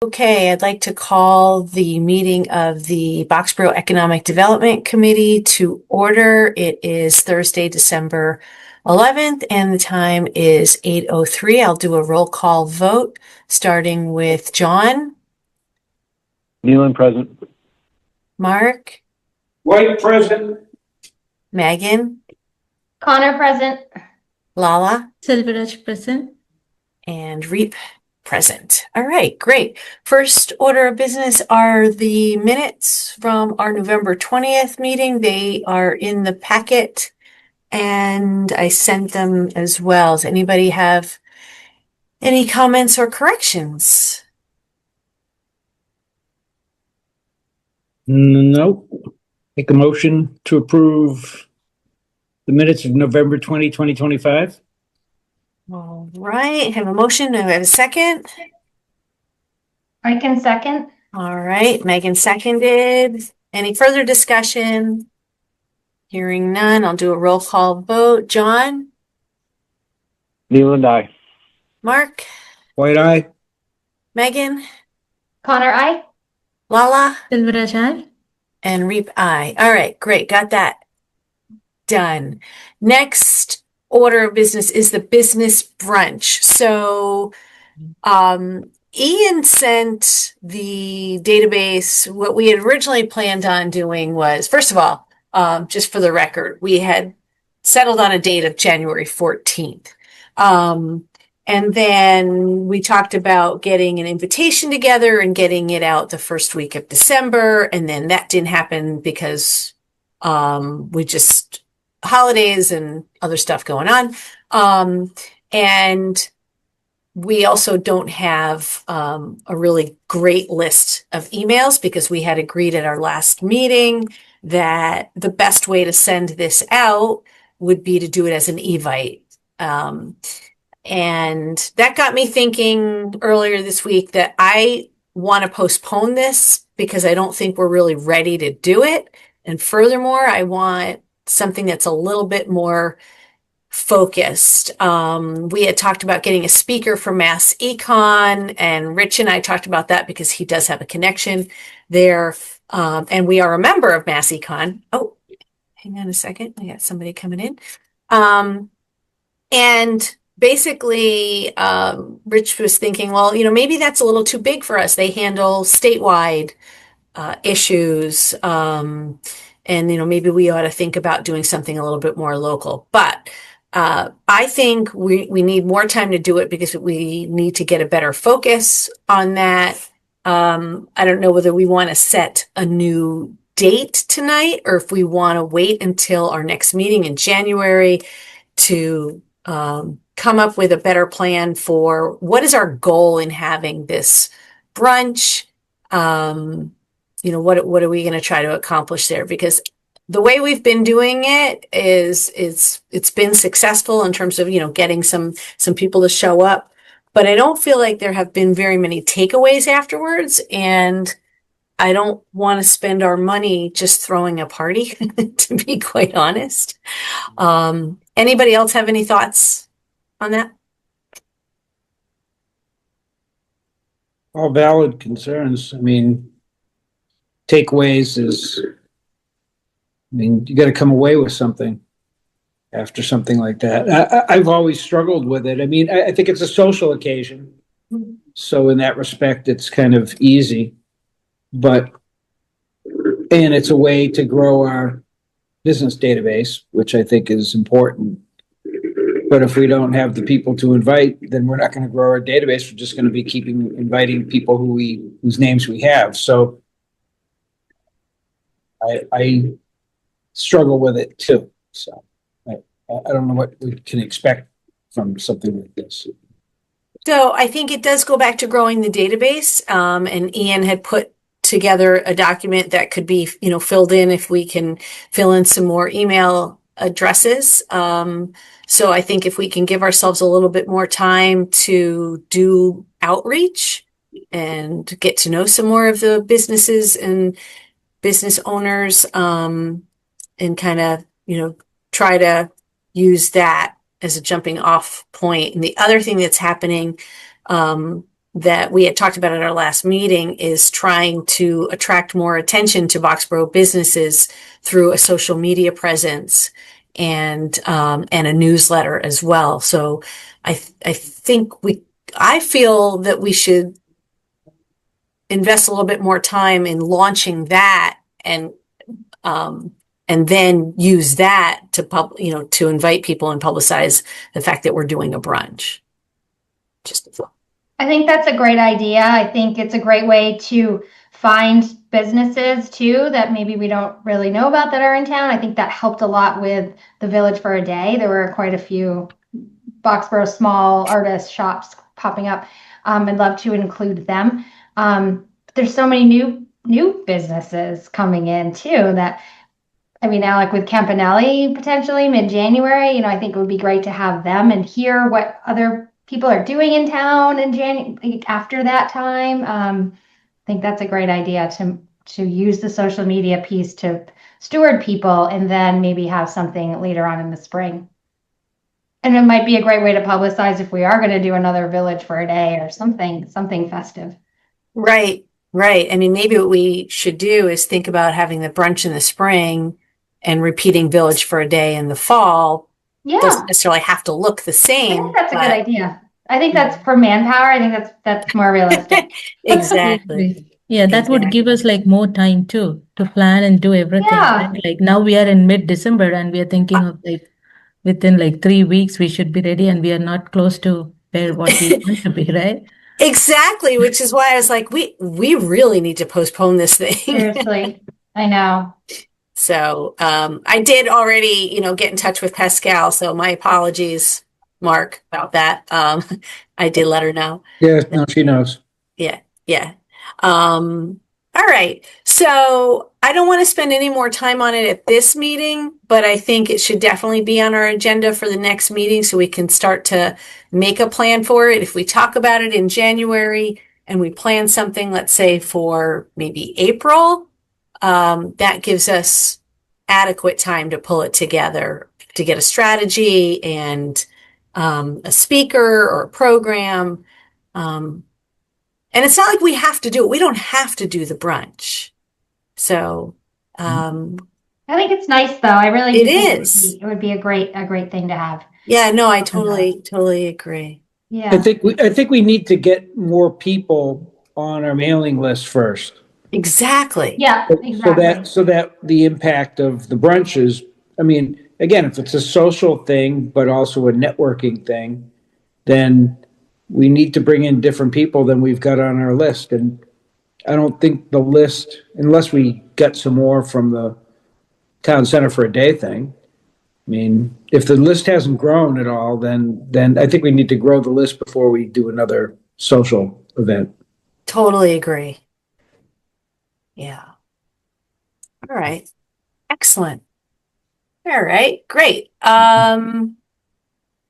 Okay, I'd like to call the meeting of the Boxborough Economic Development Committee to order. It is Thursday, December 11th, and the time is 8:03. I'll do a roll call vote, starting with John. Nealon present. Mark. White present. Megan. Connor present. Lala. Selvaraj present. And Reap present. All right, great. First order of business are the minutes from our November 20th meeting. They are in the packet and I sent them as well. Does anybody have any comments or corrections? Nope. Make a motion to approve the minutes of November 2025. All right, have a motion. Do I have a second? I can second. All right, Megan seconded. Any further discussion? Hearing none, I'll do a roll call vote. John? Nealon, aye. Mark? White eye. Megan? Connor, I. Lala? Selvaraj aye. And Reap aye. All right, great. Got that done. Next order of business is the business brunch. So Ian sent the database. What we had originally planned on doing was, first of all, just for the record, we had settled on a date of January 14th. And then we talked about getting an invitation together and getting it out the first week of December. And then that didn't happen because we just holidays and other stuff going on. And we also don't have a really great list of emails because we had agreed at our last meeting that the best way to send this out would be to do it as an evite. And that got me thinking earlier this week that I want to postpone this because I don't think we're really ready to do it. And furthermore, I want something that's a little bit more focused. We had talked about getting a speaker from Mass Econ, and Rich and I talked about that because he does have a connection there. And we are a member of Mass Econ. Oh, hang on a second. I got somebody coming in. And basically, Rich was thinking, well, maybe that's a little too big for us. They handle statewide issues. And, maybe we ought to think about doing something a little bit more local. But I think we need more time to do it because we need to get a better focus on that. I don't know whether we want to set a new date tonight or if we want to wait until our next meeting in January to come up with a better plan for what is our goal in having this brunch. What are we going to try to accomplish there? Because the way we've been doing it is it's been successful in terms of, getting some people to show up, but I don't feel like there have been very many takeaways afterwards. And I don't want to spend our money just throwing a party, to be quite honest. Anybody else have any thoughts on that? All valid concerns. Takeaways is, you got to come away with something after something like that. I've always struggled with it. I think it's a social occasion. So in that respect, it's kind of easy, and it's a way to grow our business database, which I think is important. But if we don't have the people to invite, then we're not going to grow our database. We're just going to be inviting people whose names we have. So I struggle with it too. So I don't know what we can expect from something like this. So I think it does go back to growing the database. And Ian had put together a document that could be, filled in if we can fill in some more email addresses. So I think if we can give ourselves a little bit more time to do outreach and get to know some more of the businesses and business owners, and kind of, try to use that as a jumping off point. And the other thing that's happening that we had talked about at our last meeting is trying to attract more attention to Boxborough businesses through a social media presence and a newsletter as well. So I think I feel that we should invest a little bit more time in launching that and then use that to invite people and publicize the fact that we're doing a brunch. Just a thought. I think that's a great idea. I think it's a great way to find businesses too that maybe we don't really know about that are in town. I think that helped a lot with the Village for a Day. There were quite a few Boxborough small artist shops popping up. I'd love to include them. There's so many new businesses coming in too that, I mean, Alec, with Campanelli potentially mid-January, I think it would be great to have them and hear what other people are doing in town in January after that time. I think that's a great idea to use the social media piece to steward people and then maybe have something later on in the spring. And it might be a great way to publicize if we are going to do another Village for a Day or something festive. Right. I mean, maybe what we should do is think about having the brunch in the spring and repeating Village for a Day in the fall. Yeah. Doesn't necessarily have to look the I same. think that's a good idea. I think that's for manpower. I think that's more realistic. Exactly. Yeah, that would give us like more time too to plan and do everything. Yeah. Right? Like now we are in mid-December and we are thinking of like within like 3 weeks we should be ready and we are not close to what we want to be, right? Exactly, which is why I was like, we really need to postpone this thing. Seriously, I know. So I did already, get in touch with Pascal. So my apologies, Mark, about that. I did let her know. Yeah, no, she knows. Yeah. All right. So I don't want to spend any more time on it at this meeting, but I think it should definitely be on our agenda for the next meeting so we can start to make a plan for it. If we talk about it in January and we plan something, let's say for maybe April, that gives us adequate time to pull it together, to get a strategy and a speaker or a program. And it's not like we have to do it. We don't have to do the brunch. So, I think it's nice though. I really do It think is. it would be a great thing to have. yeah, no, I totally agree. Yeah. I think we need to get more people on our mailing list first. Exactly. Yeah, exactly. So that the impact of the brunches, I mean, again, if it's a social thing, but also a networking thing, then we need to bring in different people than we've got on our list. And I don't think the list, unless we get some more from the Town Center for a Day thing, I mean, if the list hasn't grown at all, then I think we need to grow the list before we do another social event. Totally agree. Yeah. All right. Excellent. All right. Great.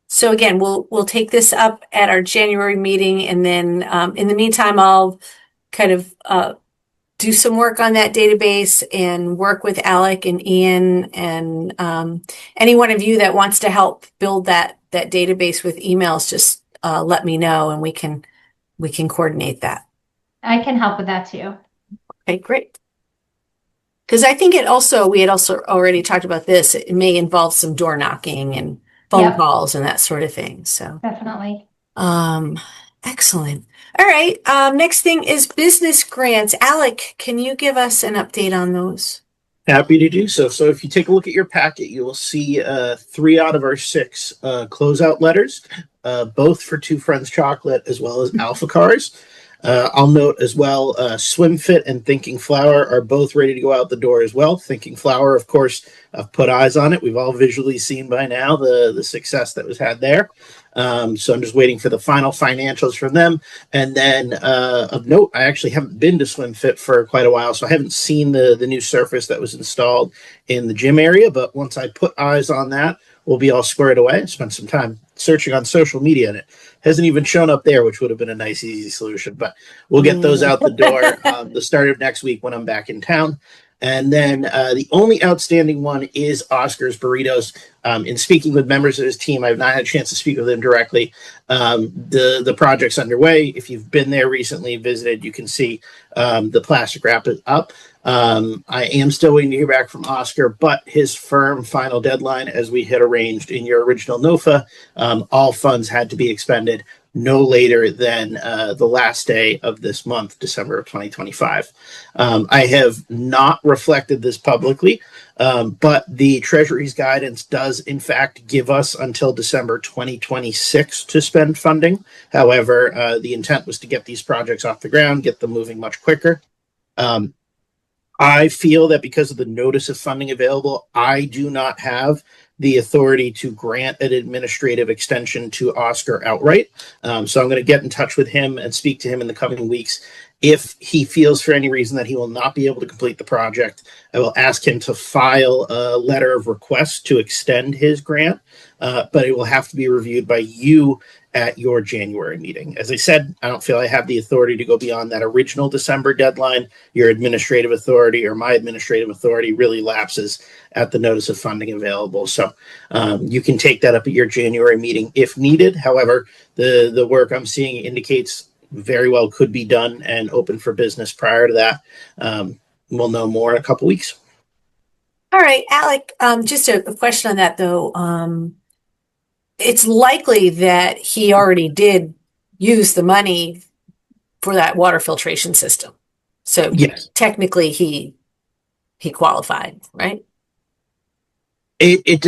So again, we'll take this up at our January meeting, and then in the meantime, I'll kind of do some work on that database and work with Alec and Ian and any one of you that wants to help build that database with emails. Just let me know, and we can coordinate that. I can help with that too. Okay, great. Because I think we had also already talked about this. It may involve some door knocking and phone calls and that sort of thing. So Definitely. excellent. All right. Next thing is business grants. Alec, can you give us an update on those? Happy to do so. So if you take a look at your packet, you will see 3 out of our 6 closeout letters, both for Two Friends Chocolate as well as Alpha Cars. I'll note as well, Swim Fit and Thinking Flower are both ready to go out the door as well. Thinking Flower, of course, I've put eyes on it. We've all visually seen by now the success that was had there. So I'm just waiting for the final financials from them. And then of note, I actually haven't been to Swim Fit for quite a while, so I haven't seen the new surface that was installed in the gym area. But once I put eyes on that, we'll be all squared away. Spent some time searching on social media, and it hasn't even shown up there, which would have been a nice, easy solution. But we'll get those out the door the start of next week when I'm back in town. And then the only outstanding one is Oscar's Burritos. In speaking with members of his team, I've not had a chance to speak with them directly. The project's underway. If you've been there recently, visited, you can see the plastic wrap is up. I am still waiting to hear back from Oscar, but his firm final deadline, as we had arranged in your original NOFA, all funds had to be expended no later than the last day of this month, December of 2025. I have not reflected this publicly, but the Treasury's guidance does, in fact, give us until December 2026 to spend funding. However, the intent was to get these projects off the ground, get them moving much quicker. I feel that because of the notice of funding available, I do not have the authority to grant an administrative extension to Oscar outright. So I'm going to get in touch with him and speak to him in the coming weeks. If he feels for any reason that he will not be able to complete the project, I will ask him to file a letter of request to extend his grant, but it will have to be reviewed by you at your January meeting. As I said, I don't feel I have the authority to go beyond that original December deadline. Your administrative authority or my administrative authority really lapses at the notice of funding available. So you can take that up at your January meeting if needed. However, the work I'm seeing indicates very well could be done and open for business prior to that. We'll know more in a couple weeks. All right, Alec, just a question on that though. It's likely that he already did use the money for that water filtration system. So yes, technically he qualified, right? It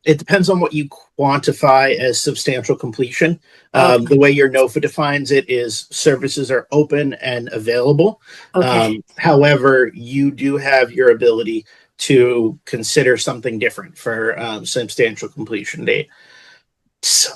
depends on what you quantify as substantial completion. Okay. The way your NOFA defines it is services are open and available. Okay. However, you do have your ability to consider something different for substantial completion date. So,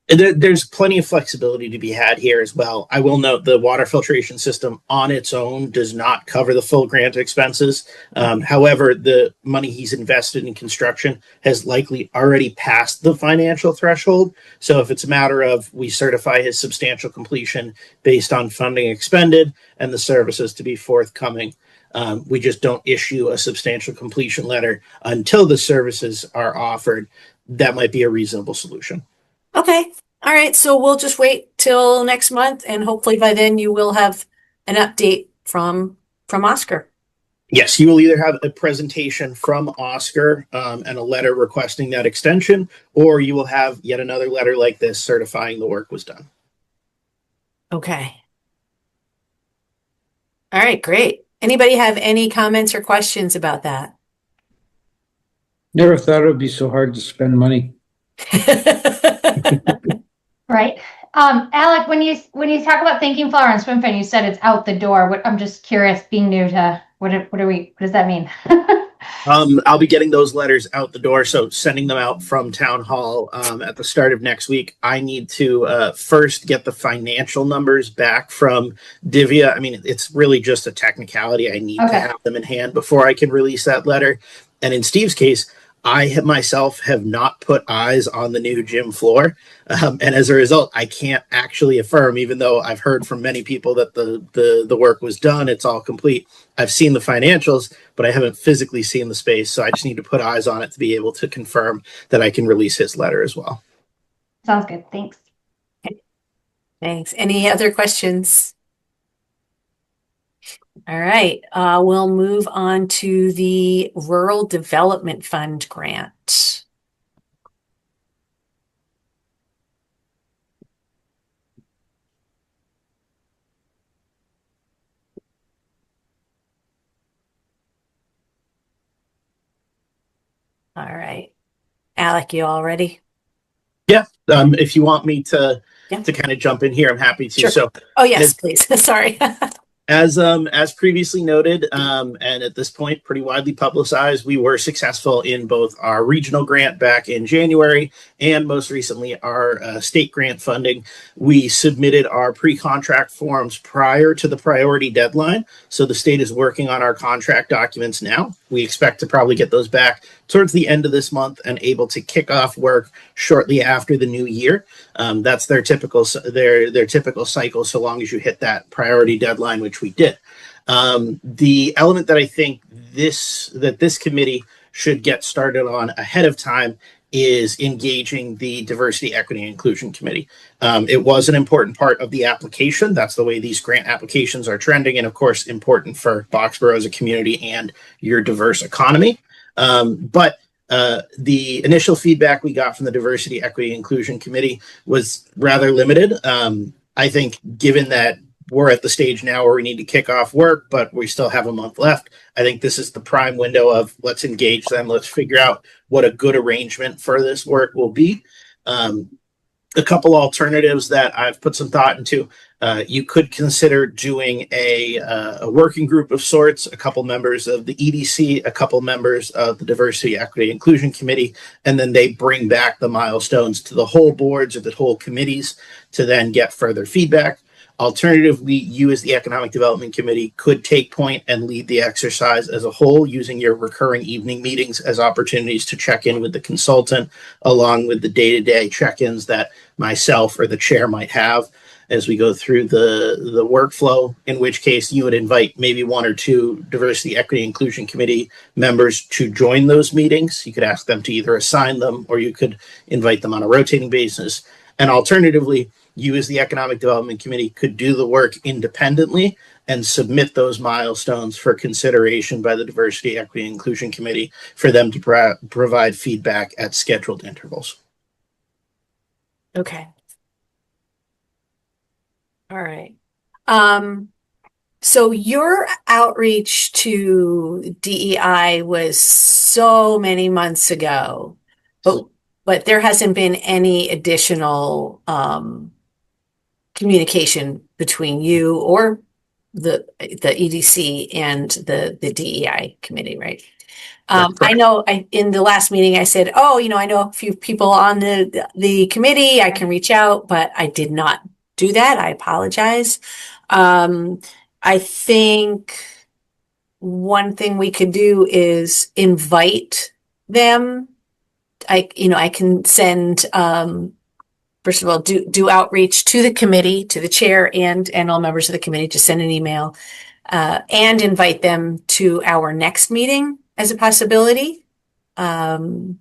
there's plenty of flexibility to be had here as well. I will note the water filtration system on its own does not cover the full grant expenses. However, the money he's invested in construction has likely already passed the financial threshold. So if it's a matter of we certify his substantial completion based on funding expended and the services to be forthcoming, we just don't issue a substantial completion letter until the services are offered. That might be a reasonable solution. Okay. All right. So we'll just wait till next month, and hopefully by then you will have an update from Oscar. Yes, you will either have a presentation from Oscar and a letter requesting that extension, or you will have yet another letter like this certifying the work was done. Okay. All right, great. Anybody have any comments or questions about that? Never thought it would be so hard to spend money. Right. Alec, when you talk about thanking flower and swim fan, you said it's out the door. I'm just curious, being new to what does that mean? I'll be getting those letters out the door, so sending them out from town hall at the start of next week. I need to first get the financial numbers back from Divya. I mean, it's really just a technicality. I need to have them in hand before I can release that letter. And in Steve's case, I myself have not put eyes on the new gym floor. And as a result, I can't actually affirm, even though I've heard from many people that the work was done, it's all complete. I've seen the financials, but I haven't physically seen the space. So I just need to put eyes on it to be able to confirm that I can release his letter as well. Sounds good. Thanks. Thanks. Any other questions? All right, we'll move on to the Rural Development Fund grant. All right, Alec, you all ready? Yeah, if you want me to kind of jump in here, I'm happy to. Sure. So, oh yes, please. Sorry. As previously noted, and at this point pretty widely publicized, we were successful in both our regional grant back in January and most recently our state grant funding. We submitted our pre-contract forms prior to the priority deadline, so the state is working on our contract documents now. We expect to probably get those back towards the end of this month and able to kick off work shortly after the new year. That's their typical cycle, so long as you hit that priority deadline, which we did. The element that I think this committee should get started on ahead of time is engaging the Diversity, Equity, and Inclusion Committee. It was an important part of the application. That's the way these grant applications are trending, and of course, important for Boxborough as a community and your diverse economy. But the initial feedback we got from the Diversity, Equity, and Inclusion Committee was rather limited. I think given that we're at the stage now where we need to kick off work, but we still have a month left, I think this is the prime window of let's engage them. Let's figure out what a good arrangement for this work will be. A couple alternatives that I've put some thought into. You could consider doing a working group of sorts, a couple members of the EDC, a couple members of the Diversity, Equity, Inclusion Committee, and then they bring back the milestones to the whole boards or the whole committees to then get further feedback. Alternatively, you as the Economic Development Committee could take point and lead the exercise as a whole, using your recurring evening meetings as opportunities to check in with the consultant, along with the day-to-day check-ins that myself or the chair might have as we go through the workflow, in which case you would invite maybe one or two Diversity, Equity, Inclusion Committee members to join those meetings. You could ask them to either assign them or you could invite them on a rotating basis. And alternatively, you as the Economic Development Committee could do the work independently and submit those milestones for consideration by the Diversity, Equity, and Inclusion Committee for them to provide feedback at scheduled intervals. Okay. All right. So your outreach to DEI was so many months ago, but there hasn't been any additional communication between you or the EDC and the DEI committee, right? I know in the last meeting I said, oh, I know a few people on the committee, I can reach out, but I did not do that. I apologize. I think one thing we could do is invite them. I can send, first of all, do outreach to the committee, to the chair and all members of the committee, just send an email, and invite them to our next meeting as a possibility. I don't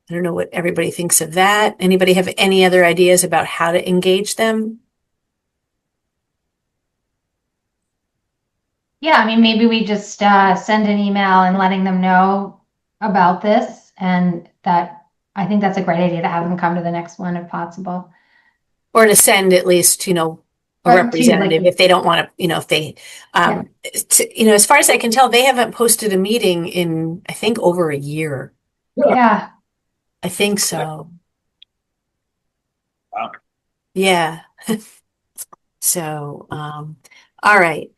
know what everybody thinks of that. Anybody have any other ideas about how to engage them? Yeah, I mean, maybe we just send an email and letting them know about this, and that I think that's a great idea to have them come to the next one if possible. Or to send at least, a representative if they don't want to, if they, as far as I can tell, they haven't posted a meeting in, I think, over a year. Yeah. I think so. Wow. Yeah. So, all right.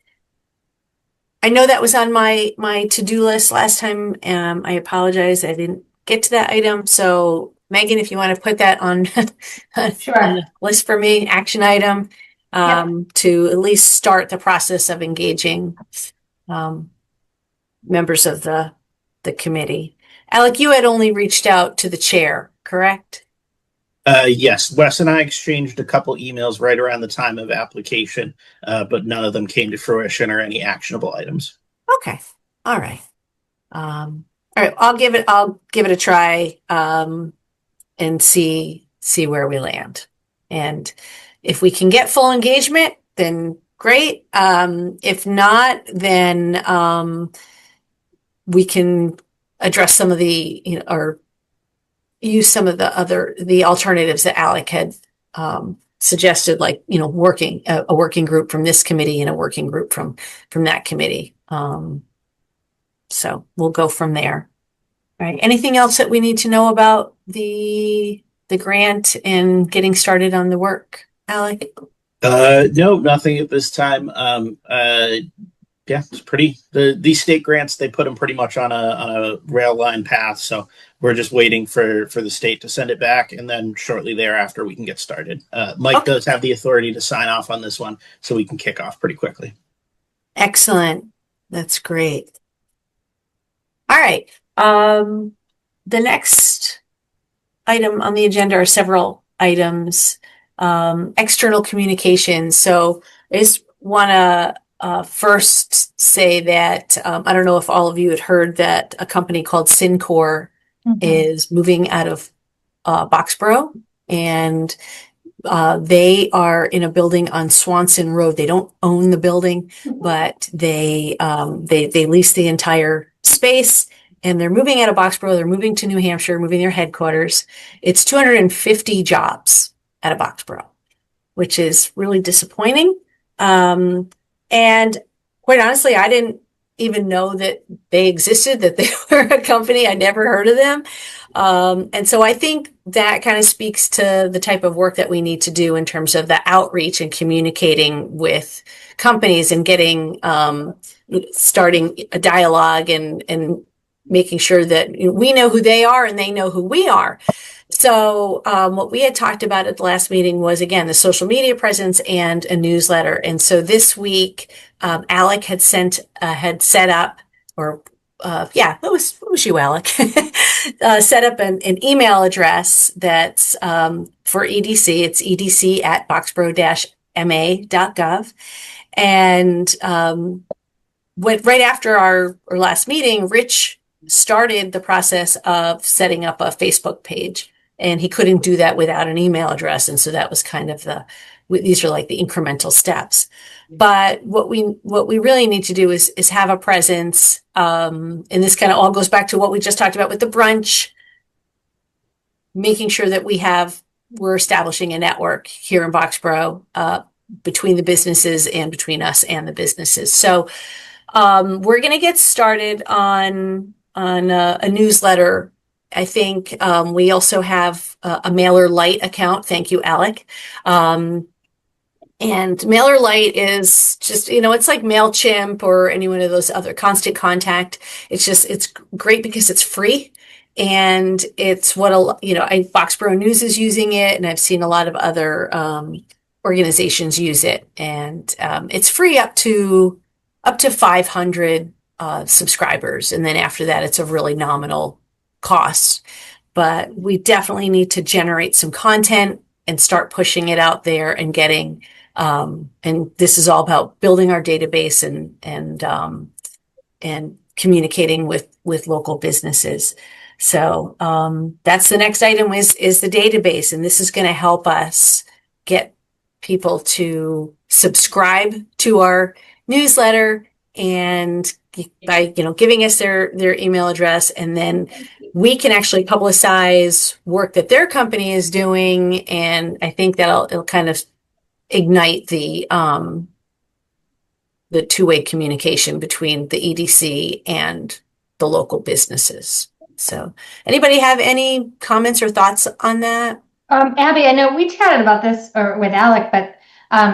I know that was on my to-do list last time. I apologize. I didn't get to that item. So Megan, if you want to put that on, Sure. on the list for me, action item, to at least start the process of engaging members of the committee. Alec, you had only reached out to the chair, correct? Yes, Wes and I exchanged a couple emails right around the time of application, but none of them came to fruition or any actionable items. Okay. All right. All right. I'll give it a try, and see where we land. And if we can get full engagement, then great. If not, then we can address some of the, or use some of the alternatives that Alec had suggested, like, working a working group from this committee and a working group from that committee. So we'll go from there. All right. Anything else that we need to know about the grant and getting started on the work, Alec? No, nothing at this time. Yeah, it's pretty. These state grants, they put them pretty much on a rail line path. So we're just waiting for the state to send it back, and then shortly thereafter we can get started. Mike does have the authority to sign off on this one, so we can kick off pretty quickly. Excellent. That's great. All right. The next item on the agenda are several items. External communications. So I just want to first say that I don't know if all of you had heard that a company called Syncor is moving out of Boxborough, and they are in a building on Swanson Road. They don't own the building, but they lease the entire space, and they're moving out of Boxborough. They're moving to New Hampshire, moving their headquarters. It's 250 jobs out of Boxborough, which is really disappointing. And quite honestly, I didn't even know that they existed, that they were a company. I never heard of them. And so I think that kind of speaks to the type of work that we need to do in terms of the outreach and communicating with companies and getting, starting a dialogue and making sure that we know who they are and they know who we are. So what we had talked about at the last meeting was, again, the social media presence and a newsletter. And so this week, Alec had set up, or it was you, Alec, set up an email address that's for EDC. It's edc@boxborough-ma.gov. And right after our last meeting, Rich started the process of setting up a Facebook page. And he couldn't do that without an email address. And so that was kind of these are like the incremental steps. But what we really need to do is have a presence. And this kind of all goes back to what we just talked about with the brunch, making sure that we're establishing a network here in Boxborough, between the businesses and between us and the businesses. So, we're going to get started on a newsletter. I think we also have a MailerLite account. Thank you, Alec. And MailerLite is just, it's like MailChimp or any one of those other Constant Contact. It's great because it's free. And it's Boxborough News is using it, and I've seen a lot of other organizations use it. And it's free up to 500 subscribers. And then after that, it's a really nominal cost. But we definitely need to generate some content and start pushing it out there and getting, and this is all about building our database and communicating with local businesses. So that's the next item is the database. And this is going to help us get people to subscribe to our newsletter, and by giving us their email address, and then we can actually publicize work that their company is doing, and I think it'll kind of ignite the two-way communication between the EDC and the local businesses. So anybody have any comments or thoughts on that? Abby, I know we chatted about this with Alec, but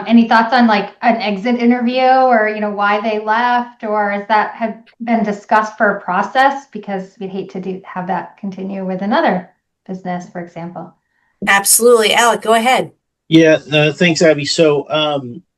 any thoughts on like an exit interview, or why they left, or is that have been discussed for a process? Because we'd hate to have that continue with another business, for example. Absolutely, Alec, go ahead. Yeah, thanks, Abby. So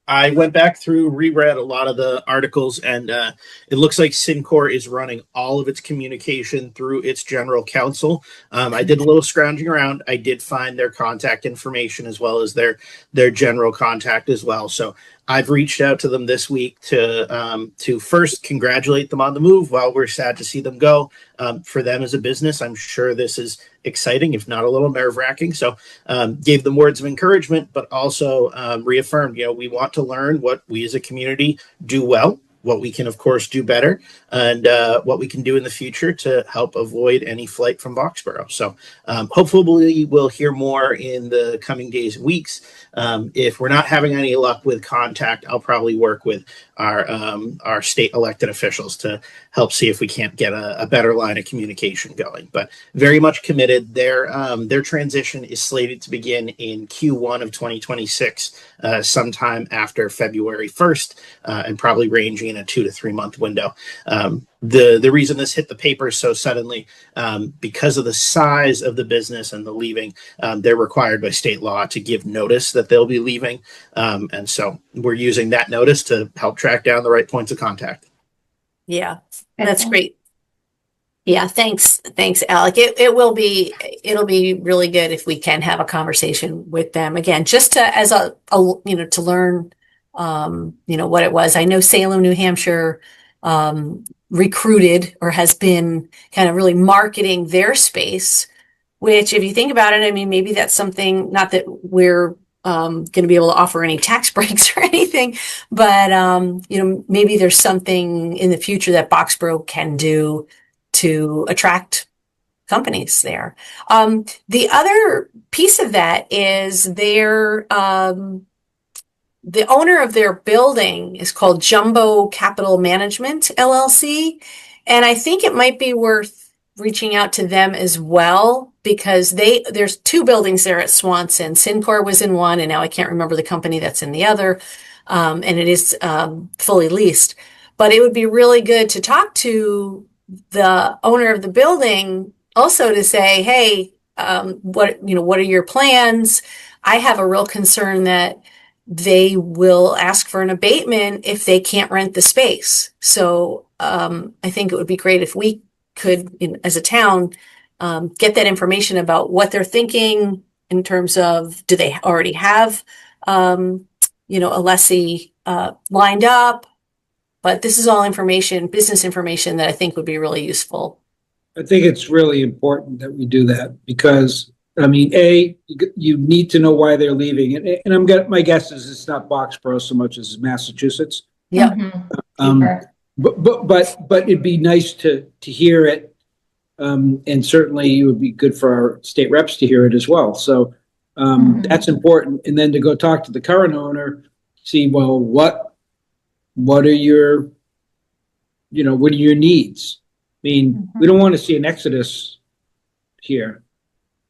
I went back through, reread a lot of the articles, and it looks like Syncor is running all of its communication through its general counsel. I did a little scrounging around. I did find their contact information as well as their general contact as well. So I've reached out to them this week to first congratulate them on the move. While we're sad to see them go, for them as a business, I'm sure this is exciting, if not a little nerve-wracking. So gave them words of encouragement, but also reaffirmed, we want to learn what we as a community do well, what we can, of course, do better, and what we can do in the future to help avoid any flight from Boxborough. So hopefully we'll hear more in the coming days and weeks. If we're not having any luck with contact, I'll probably work with our state elected officials to help see if we can't get a better line of communication going. But very much committed. Their transition is slated to begin in Q1 of 2026, sometime after February 1st, and probably ranging in a 2 to 3 month window. The reason this hit the paper so suddenly, because of the size of the business and the leaving, they're required by state law to give notice that they'll be leaving. And so we're using that notice to help track down the right points of contact. Yeah, that's great. Yeah, thanks, Alec. It'll be really good if we can have a conversation with them again, just to to learn what it was. I know Salem, New Hampshire, recruited or has been kind of really marketing their space, which if you think about it, I mean, maybe that's something, not that we're going to be able to offer any tax breaks or anything, but, maybe there's something in the future that Boxborough can do to attract companies there. The other piece of that is the owner of their building is called Jumbo Capital Management, LLC. And I think it might be worth reaching out to them as well, because there's two buildings there at Swanson. Syncor was in one, and now I can't remember the company that's in the other. And it is fully leased. But it would be really good to talk to the owner of the building also to say, hey, what are your plans? I have a real concern that they will ask for an abatement if they can't rent the space. So I think it would be great if we could, as a town, get that information about what they're thinking in terms of, do they already have, a lessee lined up? But this is all information, business information that I think would be really useful. I think it's really important that we do that because, I mean, you need to know why they're leaving. And my guess is it's not Boxborough so much as Massachusetts. Yeah. But it'd be nice to hear it. And certainly it would be good for our state reps to hear it as well. So that's important. And then to go talk to the current owner, see, well, what are your needs? I mean, we don't want to see an exodus here.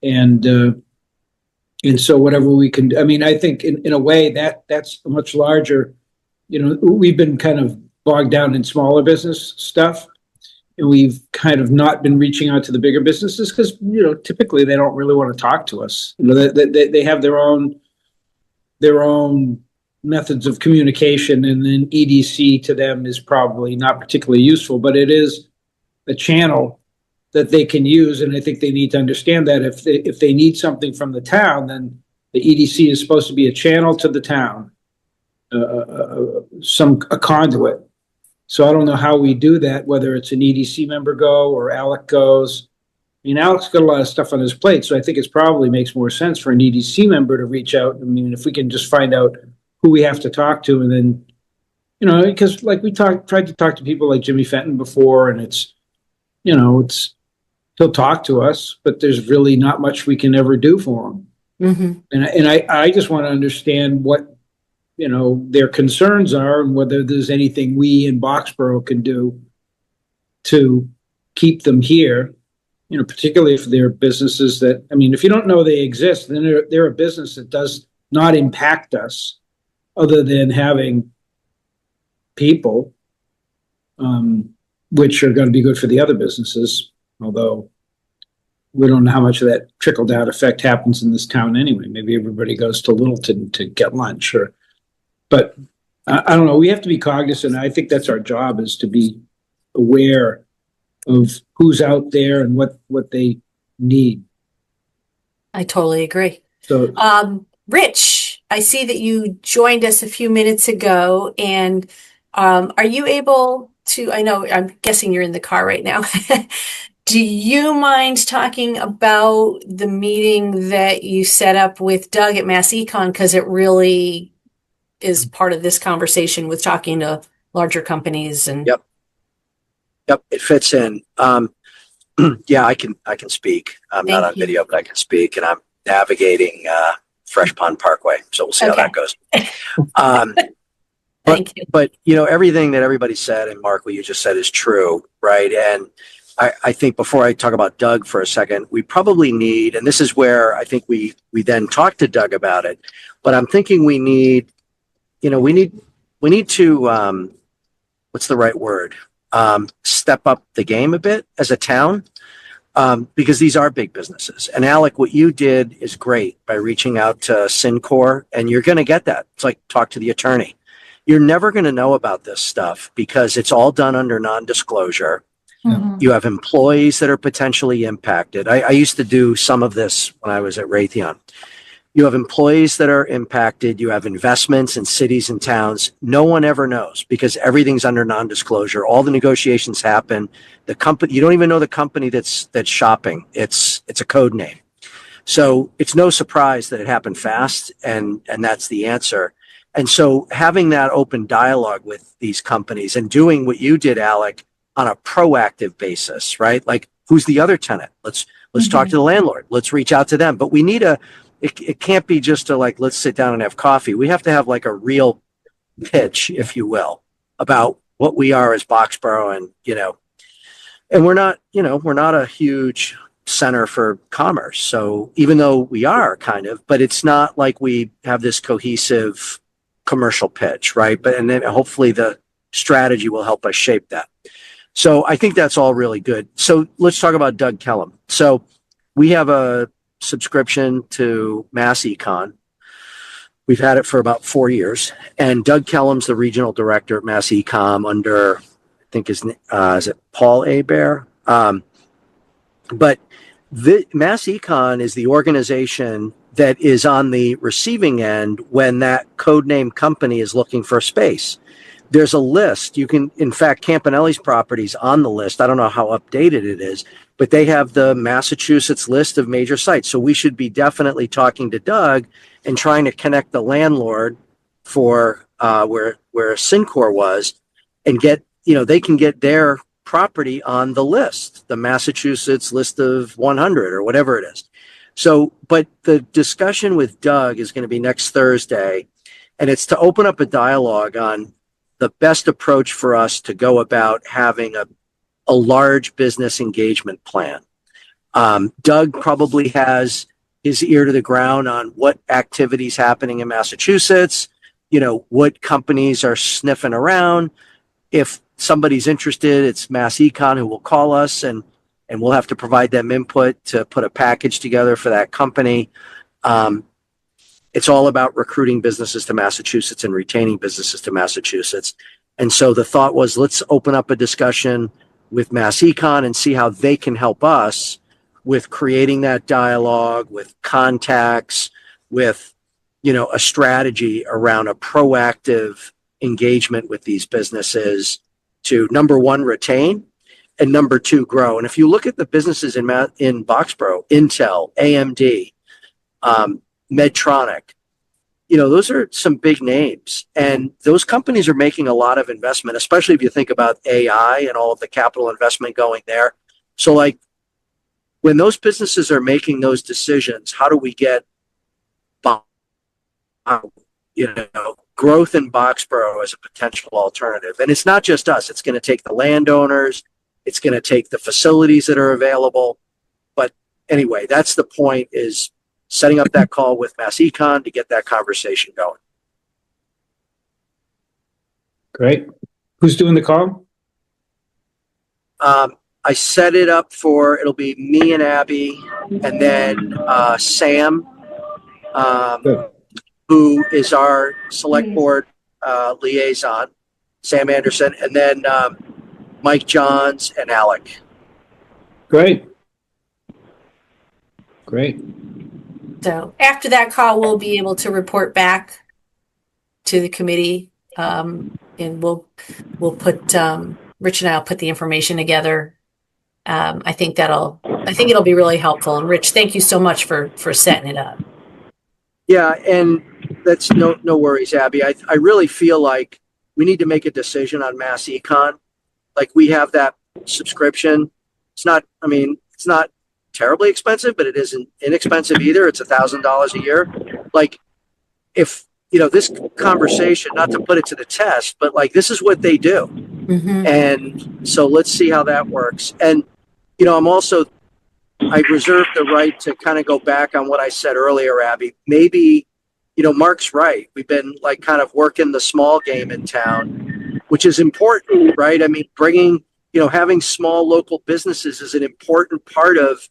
And so whatever we can do, I mean, I think in a way that's a much larger, we've been kind of bogged down in smaller business stuff, and we've kind of not been reaching out to the bigger businesses because, typically they don't really want to talk to us. They have their own methods of communication, and then EDC to them is probably not particularly useful, but it is a channel that they can use, and I think they need to understand that if they need something from the town, then the EDC is supposed to be a channel to the town, a conduit. So I don't know how we do that, whether it's an EDC member go or Alec goes. I mean, Alec's got a lot of stuff on his plate, so I think it probably makes more sense for an EDC member to reach out. I mean, if we can just find out who we have to talk to, and then, because like we tried to talk to people like Jimmy Fenton before, and he'll talk to us, but there's really not much we can ever do for him. Mm-hmm. And I just want to understand what, their concerns are and whether there's anything we in Boxborough can do to keep them here, particularly if they're businesses that, I mean, if you don't know they exist, then they're a business that does not impact us other than having people, which are going to be good for the other businesses. Although we don't know how much of that trickle-down effect happens in this town anyway. Maybe everybody goes to Littleton to get lunch, but I don't know. We have to be cognizant. I think that's our job, is to be aware of who's out there and what they need. I totally agree. So, Rich, I see that you joined us a few minutes ago, and are you able to, I'm guessing you're in the car right now. Do you mind talking about the meeting that you set up with Doug at Mass Econ? Because it really is part of this conversation with talking to larger companies. And Yep, it fits in. Yeah, I can speak. I'm not on video, but I can speak, and I'm navigating Fresh Pond Parkway, so we'll see how that goes. Thank you. But everything that everybody said, and Mark, what you just said is true, right? And I think before I talk about Doug for a second, we probably need, and this is where I think we then talk to Doug about it, but I'm thinking we need to, what's the right word? Step up the game a bit as a town, because these are big businesses. And Alec, what you did is great by reaching out to Syncor, and you're going to get that. It's like talk to the attorney. You're never going to know about this stuff because it's all done under non-disclosure. Mm-hmm. You have employees that are potentially impacted. I used to do some of this when I was at Raytheon. You have employees that are impacted. You have investments in cities and towns. No one ever knows because everything's under non-disclosure. All the negotiations happen. The company, you don't even know the company that's shopping. It's a code name. So it's no surprise that it happened fast, and that's the answer. And so having that open dialogue with these companies and doing what you did, Alec, on a proactive basis, right? Like, who's the other tenant? Let's talk to the landlord. Let's reach out to them. But we need it can't be just like, let's sit down and have coffee. We have to have like a real pitch, if you will, about what we are as Boxborough, and we're not a huge center for commerce. So even though we are kind of, but it's not like we have this cohesive commercial pitch, right? And then hopefully the strategy will help us shape that. So I think that's all really good. So let's talk about Doug Kellum. So we have a subscription to Mass Econ. We've had it for about 4 years, and Doug Kellum's the regional director at Mass Econ under, I think is it Paul Hebert? But the Mass Econ is the organization that is on the receiving end when that codename company is looking for space. There's a list. You can, in fact, Campanelli's properties on the list. I don't know how updated it is, but they have the Massachusetts list of major sites. So we should be definitely talking to Doug and trying to connect the landlord for where Syncor was, and get, they can get their property on the list, the Massachusetts list of 100 or whatever it is. So, but the discussion with Doug is going to be next Thursday, and it's to open up a dialogue on the best approach for us to go about having a large business engagement plan. Doug probably has his ear to the ground on what activities happening in Massachusetts, what companies are sniffing around. If somebody's interested, it's Mass Econ who will call us, and we'll have to provide them input to put a package together for that company. It's all about recruiting businesses to Massachusetts and retaining businesses to Massachusetts. And so the thought was, let's open up a discussion with Mass Econ and see how they can help us with creating that dialogue, with contacts, with, a strategy around a proactive engagement with these businesses to, number one, retain, and number two, grow. And if you look at the businesses in Boxborough, Intel, AMD, Medtronic, those are some big names, and those companies are making a lot of investment, especially if you think about AI and all of the capital investment going there. So like, when those businesses are making those decisions, how do we get growth in Boxborough as a potential alternative? And it's not just us. It's going to take the landowners. It's going to take the facilities that are available. But anyway, that's the point, is setting up that call with Mass Econ to get that conversation going. Great. Who's doing the call? I set it up it'll be me and Abby, and then Sam, who is our select board liaison, Sam Anderson, and then Mike Johns and Alec. Great. So after that call, we'll be able to report back to the committee, and we'll put Rich and I'll put the information together. I think it'll be really helpful. And Rich, thank you so much for setting it up. Yeah, and that's no worries, Abby. I really feel like we need to make a decision on Mass Econ. Like, we have that subscription. It's not terribly expensive, but it isn't inexpensive either. It's $1,000 a year. Like, if this conversation, not to put it to the test, but like, this is what they do. Mm-hmm. And so let's see how that works. And I reserve the right to kind of go back on what I said earlier, Abby. Maybe, Mark's right. We've been like kind of working the small game in town, which is important, right? I mean, having small local businesses is an important part of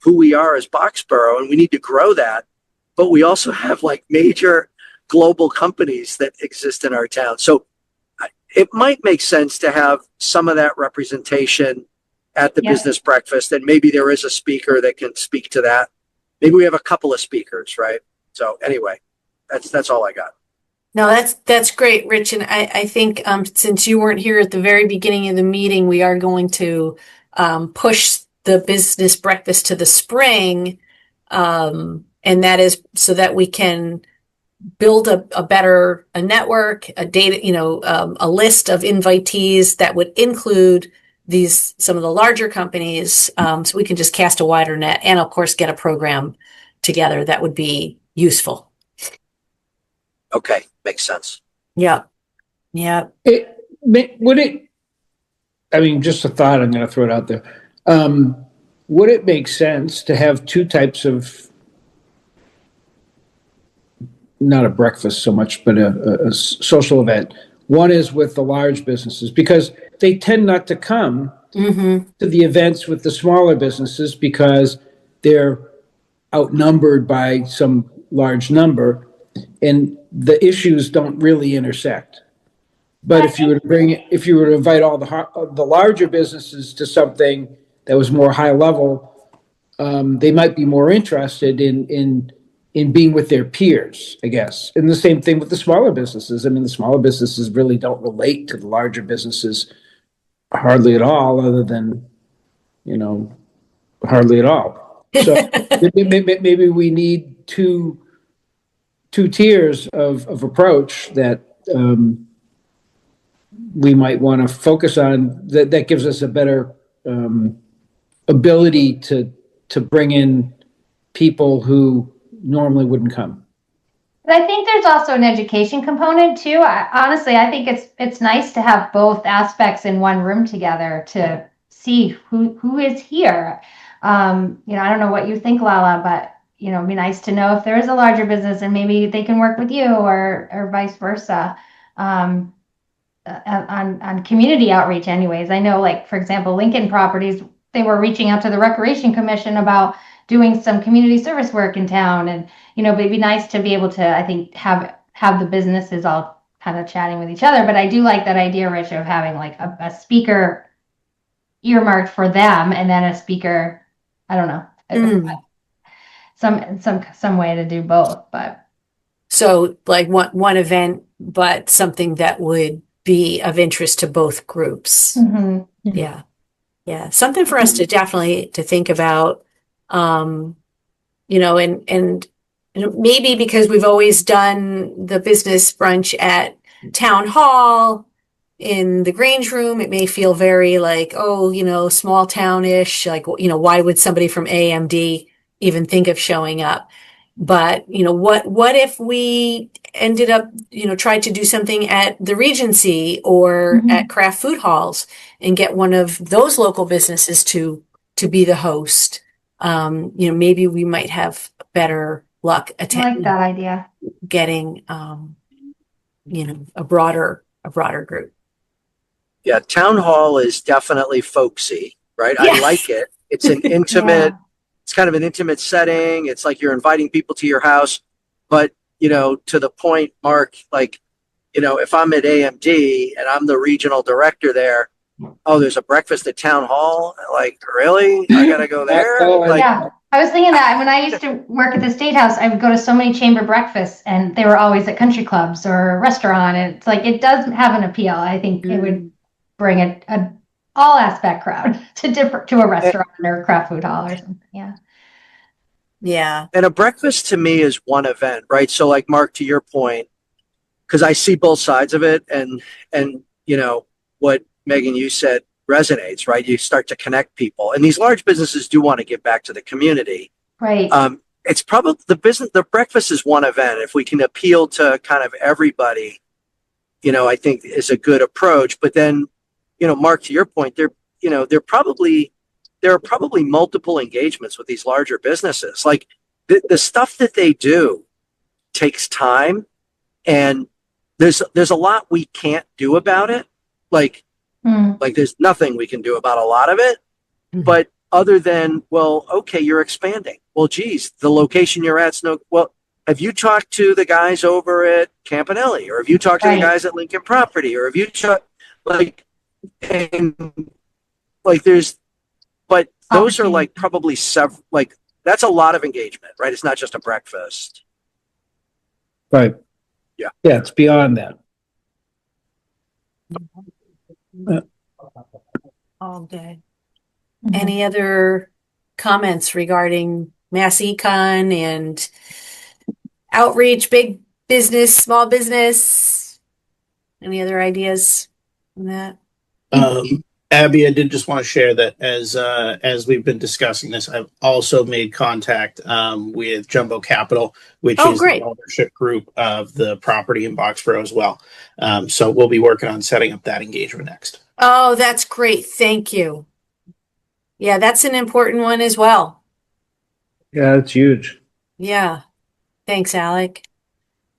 who we are as Boxborough, and we need to grow that. But we also have like major global companies that exist in our town. So it might make sense to have some of that representation at the business breakfast, and maybe there is a speaker that can speak to that. Maybe we have a couple of speakers, right? So anyway, that's all I got. No, that's great, Rich. And I think since you weren't here at the very beginning of the meeting, we are going to push the business breakfast to the spring. And that is so that we can build a better network, a data, a list of invitees that would include some of the larger companies, so we can just cast a wider net and of course get a program together that would be useful. Okay, makes sense. Yeah. Yeah. I mean, just a thought, I'm going to throw it out there. Would it make sense to have two types of, not a breakfast so much, but a social event? One is with the large businesses because they tend not to come to the events with the smaller businesses because they're outnumbered by some large number and the issues don't really intersect. But if you were to invite all the larger businesses to something that was more high level, they might be more interested in being with their peers, I guess. And the same thing with the smaller businesses. I mean, the smaller businesses really don't relate to the larger businesses hardly at all, other than, hardly at all. So maybe we need two tiers of approach that we might want to focus on that gives us a better ability to bring in people who normally wouldn't come. But I think there's also an education component too. Honestly, I think it's nice to have both aspects in one room together to see who is here. I don't know what you think, Lala, but it'd be nice to know if there is a larger business and maybe they can work with you or vice versa. On community outreach anyways. I know, like, for example, Lincoln Properties, they were reaching out to the Recreation Commission about doing some community service work in town. And, but it'd be nice to be able to, I think, have the businesses all kind of chatting with each other. But I do like that idea, Rich, of having like a speaker earmarked for them and then a speaker, I don't know, some way to do both. But so like one event, but something that would be of interest to both groups. Yeah. Something for us to definitely to think about, and maybe because we've always done the business brunch at town hall in the Grange room, it may feel very like, small townish, like, why would somebody from AMD even think of showing up? But, what if we ended up, tried to do something at the Regency or at craft food halls and get one of those local businesses to be the host? Maybe we might have better luck I like that idea. getting, a broader group. Yeah, town hall is definitely folksy, right? Yes. I like it. It's an intimate, it's kind of an intimate setting. It's like you're inviting people to your house. But, to the point, Mark, like, if I'm at AMD and I'm the regional director there, oh, there's a breakfast at town hall. Like, really? I got to go there? Yeah. I was thinking that when I used to work at the State House, I would go to so many chamber breakfasts and they were always at country clubs or a restaurant. And it's like, it does have an appeal. I think it would bring a all aspect crowd to a restaurant or a craft food hall or something. Yeah. Yeah. And a breakfast to me is one event, right? So like, Mark, to your point, because I see both sides of it and what Megan, you said resonates, right? You start to connect people, and these large businesses do want to give back to the community. Right. It's probably the breakfast is one event. If we can appeal to kind of everybody, I think is a good approach. But then, Mark, to your point, there are probably multiple engagements with these larger businesses. Like the stuff that they do takes time, and there's a lot we can't do about it. Like there's nothing we can do about a lot of it, but other than, well, okay, you're expanding. Well, geez, the location you're at's have you talked to the guys over at Campanelli, or have you talked to the guys at Lincoln Property, or have you talked but those are like probably several, like that's a lot of engagement, right? It's not just a breakfast. Right. Yeah. Yeah, it's beyond that. All good. Mhm. Any other comments regarding mass econ and outreach, big business, small business? Any other ideas on that? Abby, I did just want to share that as we've been discussing this, I've also made contact with Jumbo Capital, which Oh, is great. the ownership group of the property in Boxborough as well. So we'll be working on setting up that engagement next. Oh, that's great. Thank you. Yeah, that's an important one as well. Yeah, it's huge. Yeah. Thanks, Alec.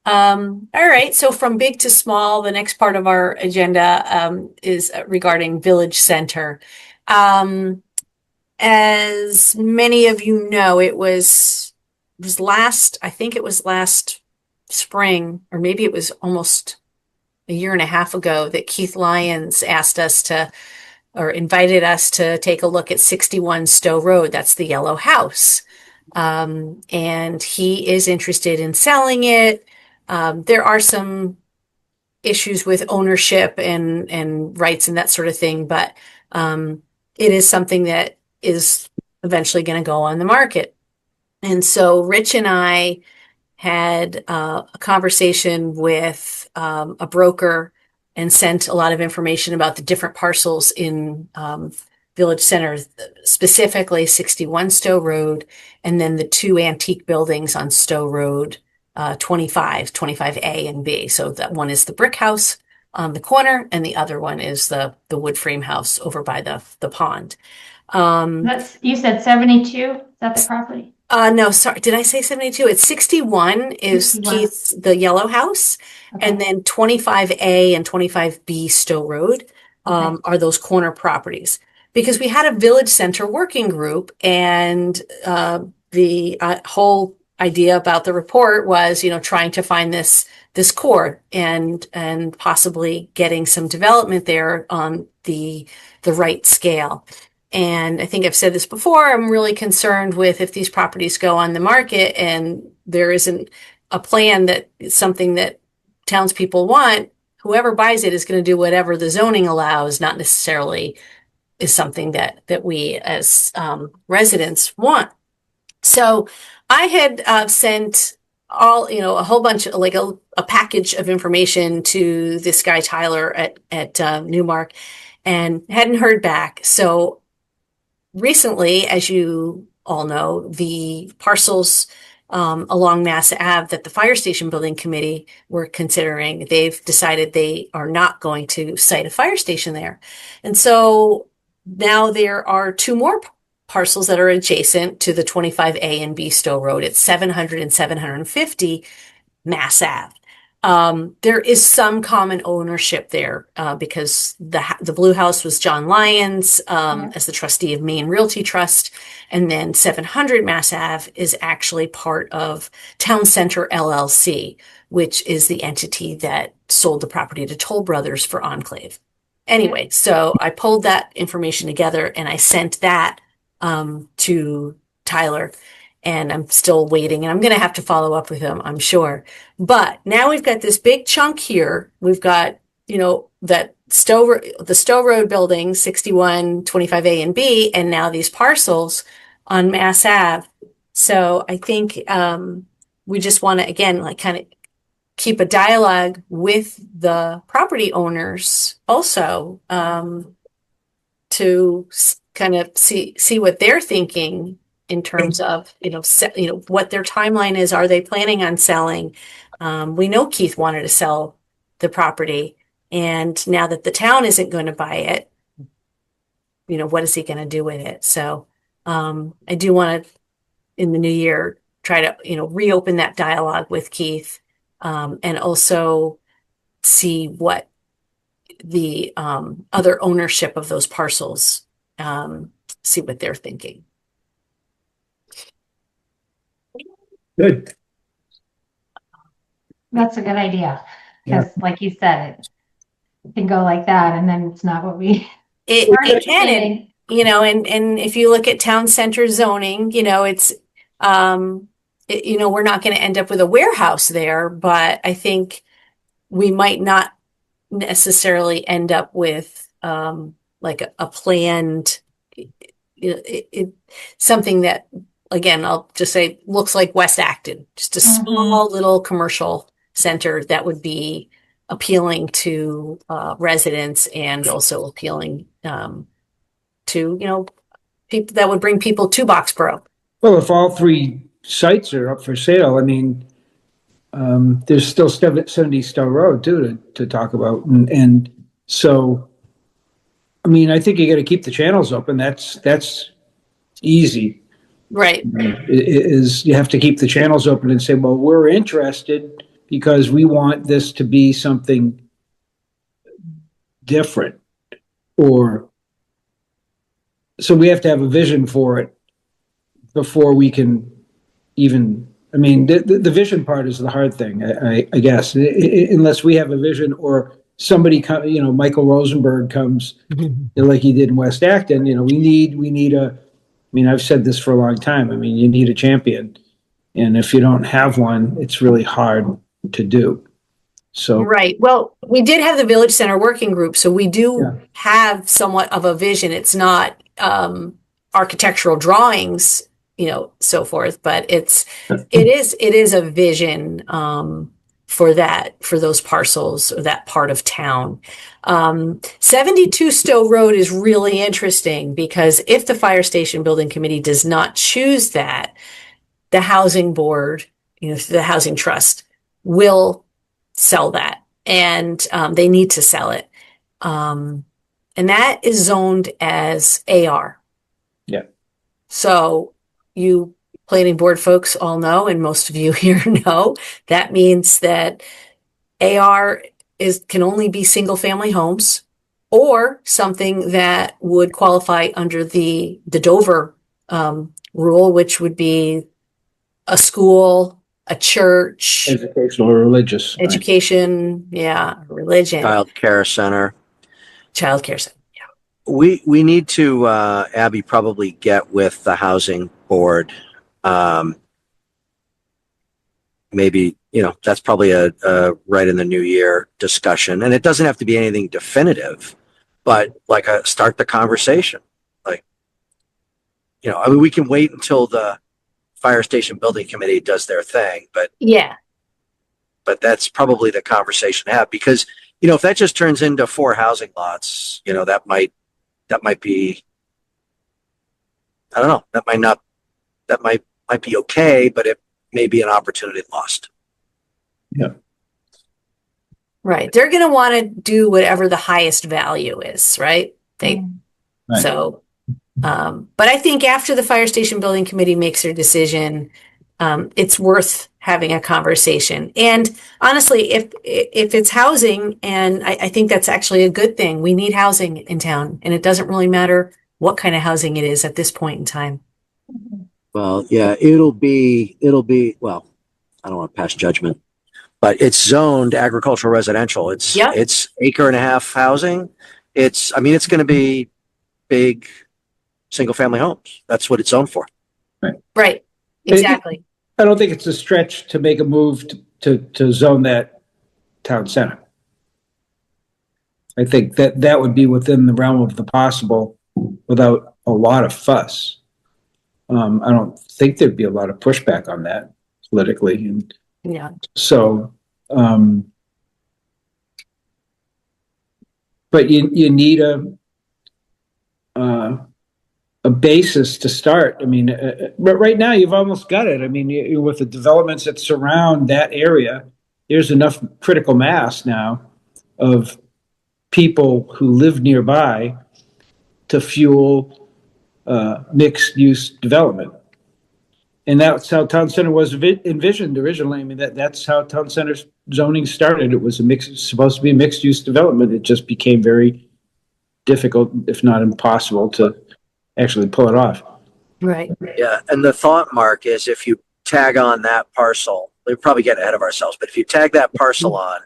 All right. So from big to small, the next part of our agenda is regarding Village Center. As many of you know, I think it was last spring, or maybe it was almost a year and a half ago, that Keith Lyons asked us to, or invited us to take a look at 61 Stowe Road. That's the yellow house. And he is interested in selling it. There are some issues with ownership and rights and that sort of thing, but it is something that is eventually going to go on the market. And so Rich and I had a conversation with a broker and sent a lot of information about the different parcels in Village Center, specifically 61 Stowe Road, and then the two antique buildings on Stowe Road, 25A and B. So that one is the brick house on the corner, and the other one is the wood frame house over by the pond. You said 72? Is that the property? No, sorry. Did I say 72? It's 61 is 61. Keith's, the yellow house. Okay. And then 25A and 25B Stowe Road are those corner properties. Because we had a Village Center working group, and the whole idea about the report was, trying to find this core and possibly getting some development there on the right scale. And I think I've said this before, I'm really concerned with if these properties go on the market and there isn't a plan that is something that townspeople want, whoever buys it is going to do whatever the zoning allows, not necessarily is something that we as residents want. So I had sent a whole bunch of like a package of information to this guy, Tyler at Newmark, and hadn't heard back. So recently, as you all know, the parcels along Mass Ave that the Fire Station Building Committee were considering, they've decided they are not going to site a fire station there. And so now there are two more parcels that are adjacent to the 25A and B Stowe Road. It's 700 and 750 Mass Ave. There is some common ownership there because the blue house was John Lyons as the trustee of Maine Realty Trust, and then 700 Mass Ave is actually part of Town Center LLC, which is the entity that sold the property to Toll Brothers for Enclave. Anyway, so I pulled that information together and I sent that to Tyler. And I'm still waiting, and I'm going to have to follow up with him, I'm sure. But now we've got this big chunk here. We've got, that the Stowe Road building, 61, 25A and B, and now these parcels on Mass Ave. So I think we just want to, again, like kind of keep a dialogue with the property owners also to kind of see what they're thinking in terms of, what their timeline is. Are they planning on selling? We know Keith wanted to sell the property, and now that the town isn't going to buy it, what is he going to do with it? So I do want to, in the new year, try to, reopen that dialogue with Keith and also see what the other ownership of those parcels, see what they're thinking. Good. That's a good idea. Because like you said, it can go like that and then it's not what we It can, and if you look at town center zoning, it's we're not going to end up with a warehouse there, but I think we might not necessarily end up with like a planned something that, again, I'll just say looks like West Acton, just a small little commercial center that would be appealing to residents and also appealing to people that would bring people to Boxborough. Well, if all three sites are up for sale, I mean, there's still 70 Stowe Road too to talk about, and so, I mean, I think you got to keep the channels open. That's easy. Right. Is you have to keep the channels open and say, well, we're interested because we want this to be something different, or so we have to have a vision for it before we can even. I mean, the vision part is the hard thing, I guess, unless we have a vision or somebody, Michael Rosenberg comes like he did in West Acton. We need a. I mean, I've said this for a long time. I mean, you need a champion, and if you don't have one, it's really hard to do. So right. Well, we did have the Village Center Working Group, so we do have somewhat of a vision. It's not architectural drawings, so forth, but it is a vision for those parcels or that part of town. 72 Stowe Road is really interesting because if the Fire Station Building Committee does not choose that, the housing board, the housing trust will sell that, and they need to sell it. And that is zoned as AR. Yeah. So you planning board folks all know, and most of you here know, that means that AR can only be single family homes or something that would qualify under the Dover rule, which would be a school, a church, educational or religious. education, religion, Child care center. We need to, Abby, probably get with the housing board. Maybe, that's probably a right in the new year discussion. And it doesn't have to be anything definitive, but like start the conversation. Like, I mean, we can wait until the Fire Station Building Committee does their thing, but that's probably the conversation to have, because, if that just turns into 4 housing lots, that might be, I don't know, that might be okay, but it may be an opportunity lost. Yeah. Right. They're going to want to do whatever the highest value is, right? Right. So, but I think after the Fire Station Building Committee makes their decision, it's worth having a conversation. And honestly, if it's housing, and I think that's actually a good thing, we need housing in town, and it doesn't really matter what kind of housing it is at this point in time. Well, yeah, it'll be, well, I don't want to pass judgment, but it's zoned agricultural residential. It's 1.5 acre housing. It's going to be big single family homes. That's what it's zoned for. Right. Exactly. I don't think it's a stretch to make a move to zone that town center. I think that would be within the realm of the possible without a lot of fuss. I don't think there'd be a lot of pushback on that politically. And so, but you need a basis to start. I mean, but right now you've almost got it. I mean, with the developments that surround that area, there's enough critical mass now of people who live nearby to fuel mixed use development. And that's how town center was envisioned originally. I mean, that's how town center zoning started. It was supposed to be a mixed use development. It just became very difficult, if not impossible, to actually pull it off. Right. Yeah. And the thought, Mark, is if you tag on that parcel, we're probably getting ahead of ourselves, but if you tag that parcel on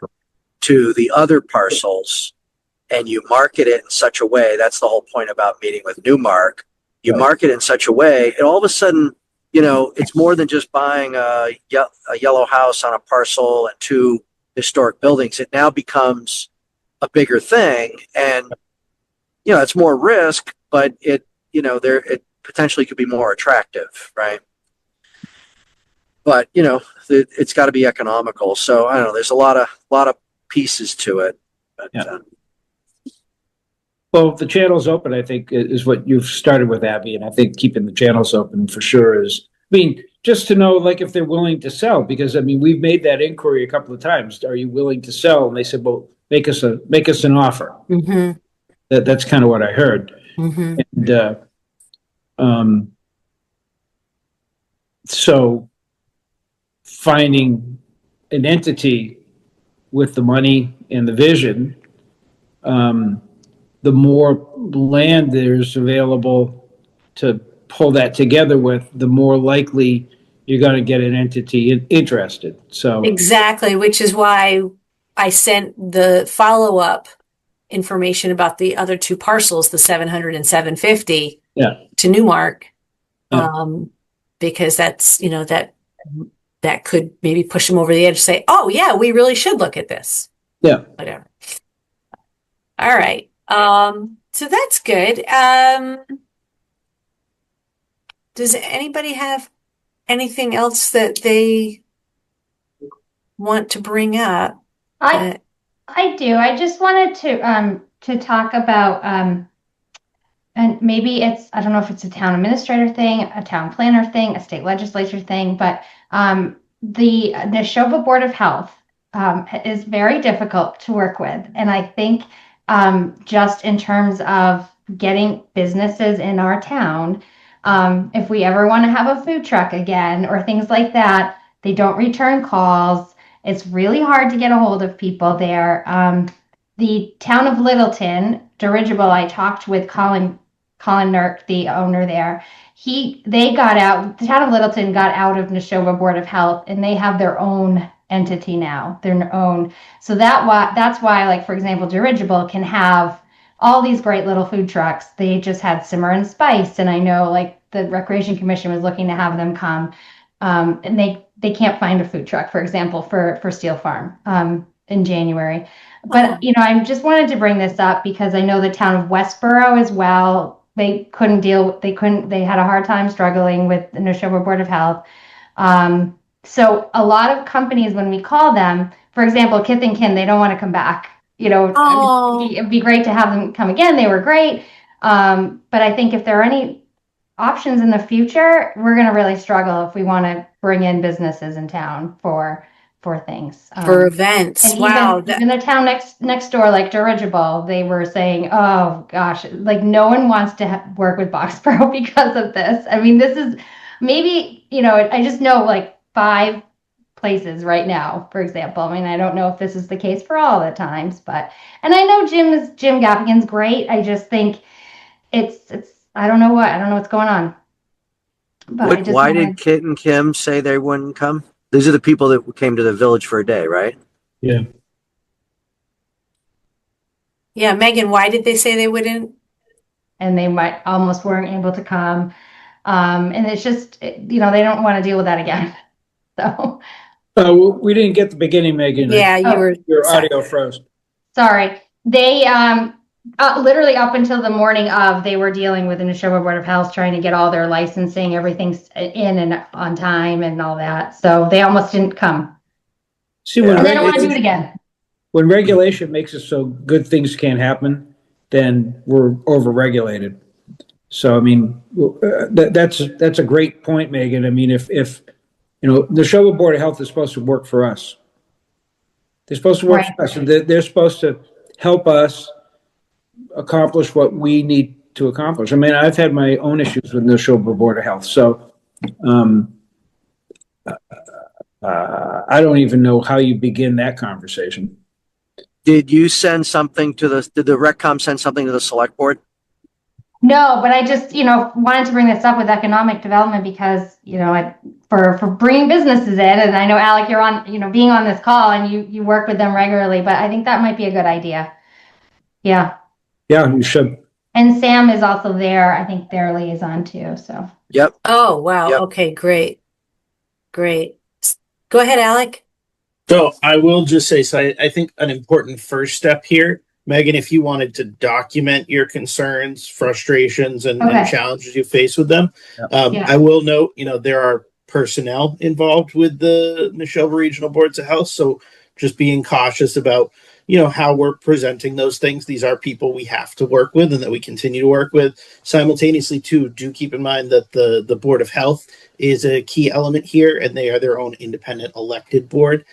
to the other parcels and you market it in such a way, that's the whole point about meeting with Newmark. You market it in such a way, and all of a sudden, it's more than just buying a yellow house on a parcel and 2 historic buildings. It now becomes a bigger thing, and it's more risk, but it potentially could be more attractive, right? But it's got to be economical. So I don't know. There's a lot of pieces to it. But, Yeah. Well, the channels open, I think, is what you've started with, Abby, and I think keeping the channels open for sure is. I mean, just to know, like, if they're willing to sell, because I mean, we've made that inquiry a couple of times. Are you willing to sell? And they said, well, make us an offer. Mm-hmm. That's kind of what I heard. Mm-hmm. And so finding an entity with the money and the vision, the more land there's available to pull that together with, the more likely you're going to get an entity interested. So Exactly, which is why I sent the follow-up information about the other 2 parcels, the 700 and 750, to Newmark, because that's that could maybe push them over the edge. Say, oh yeah, we really should look at this. Yeah. Whatever. All right. So that's good. Does anybody have anything else that they want to bring up? I do. I just wanted to talk about and maybe I don't know if it's a town administrator thing, a town planner thing, a state legislature thing, but the Neshoba Board of Health is very difficult to work with. And I think just in terms of getting businesses in our town, if we ever want to have a food truck again or things like that, they don't return calls. It's really hard to get a hold of people there. The town of Littleton, Dirigible, I talked with Colin Nurk, the owner there. The town of Littleton got out of Neshoba Board of Health, and they have their own entity now, their own. So that's why, like, for example, Dirigible can have all these great little food trucks. They just had Simmer and Spice, and I know, like, the Recreation Commission was looking to have them come, and they can't find a food truck, for example, for Steel Farm in January. But I just wanted to bring this up because I know the town of Westboro as well. They had a hard time struggling with the Neshoba Board of Health. So a lot of companies, when we call them, for example, Kith and Kin, they don't want to come back. It'd be great to have them come again. They were great. But I think if there are any options in the future, we're going to really struggle if we want to bring in businesses in town for things. For events. And Wow. Even the town next door, like Dirigible, they were saying, oh gosh, like no one wants to work with Boxborough because of this. I mean, this is maybe, I just know like 5 places right now, for example. I mean, I don't know if this is the case for all the times, and I know Jim Gaffigan's great. I just think it's I don't know what's going on. But why did Kit and Kim say they wouldn't come? These are the people that came to the village for a day, right? Yeah. Yeah, Megan, why did they say they wouldn't? And they might almost weren't able to come. And it's just, they don't want to deal with that again. So. We didn't get the beginning, Megan. Yeah, your audio froze. Sorry. They literally up until the morning of, they were dealing with the Neshoba Board of Health, trying to get all their licensing, everything's in and on time and all that. So they almost didn't come. See, and they don't want to do it again. When regulation makes it so good things can't happen, then we're overregulated. So, I mean, that's a great point, Megan. I mean, if the Neshoba Board of Health is supposed to work for us. They're supposed to work for us. And they're supposed to help us accomplish what we need to accomplish. I mean, I've had my own issues with the Neshoba Board of Health. So I don't even know how you begin that conversation. Did you send something did the RecCom send something to the select board? No, but I just, wanted to bring this up with economic development because, for bringing businesses in, and I know, Alec, you're on, being on this call and you work with them regularly, but I think that might be a good idea. Yeah. Yeah, you should. And Sam is also there. I think their liaison too. So. Yep. Oh, wow. Yep. Okay, great. Great. Go ahead, Alec. So I will just say, so I think an important first step here, Megan, if you wanted to document your concerns, frustrations, and Okay. challenges you face with them, Yeah. I will note, there are personnel involved with the Neshoba Regional Boards of Health. So just being cautious about, how we're presenting those things. These are people we have to work with and that we continue to work with. Simultaneously, too, do keep in mind that the Board of Health is a key element here, and they are their own independent elected board.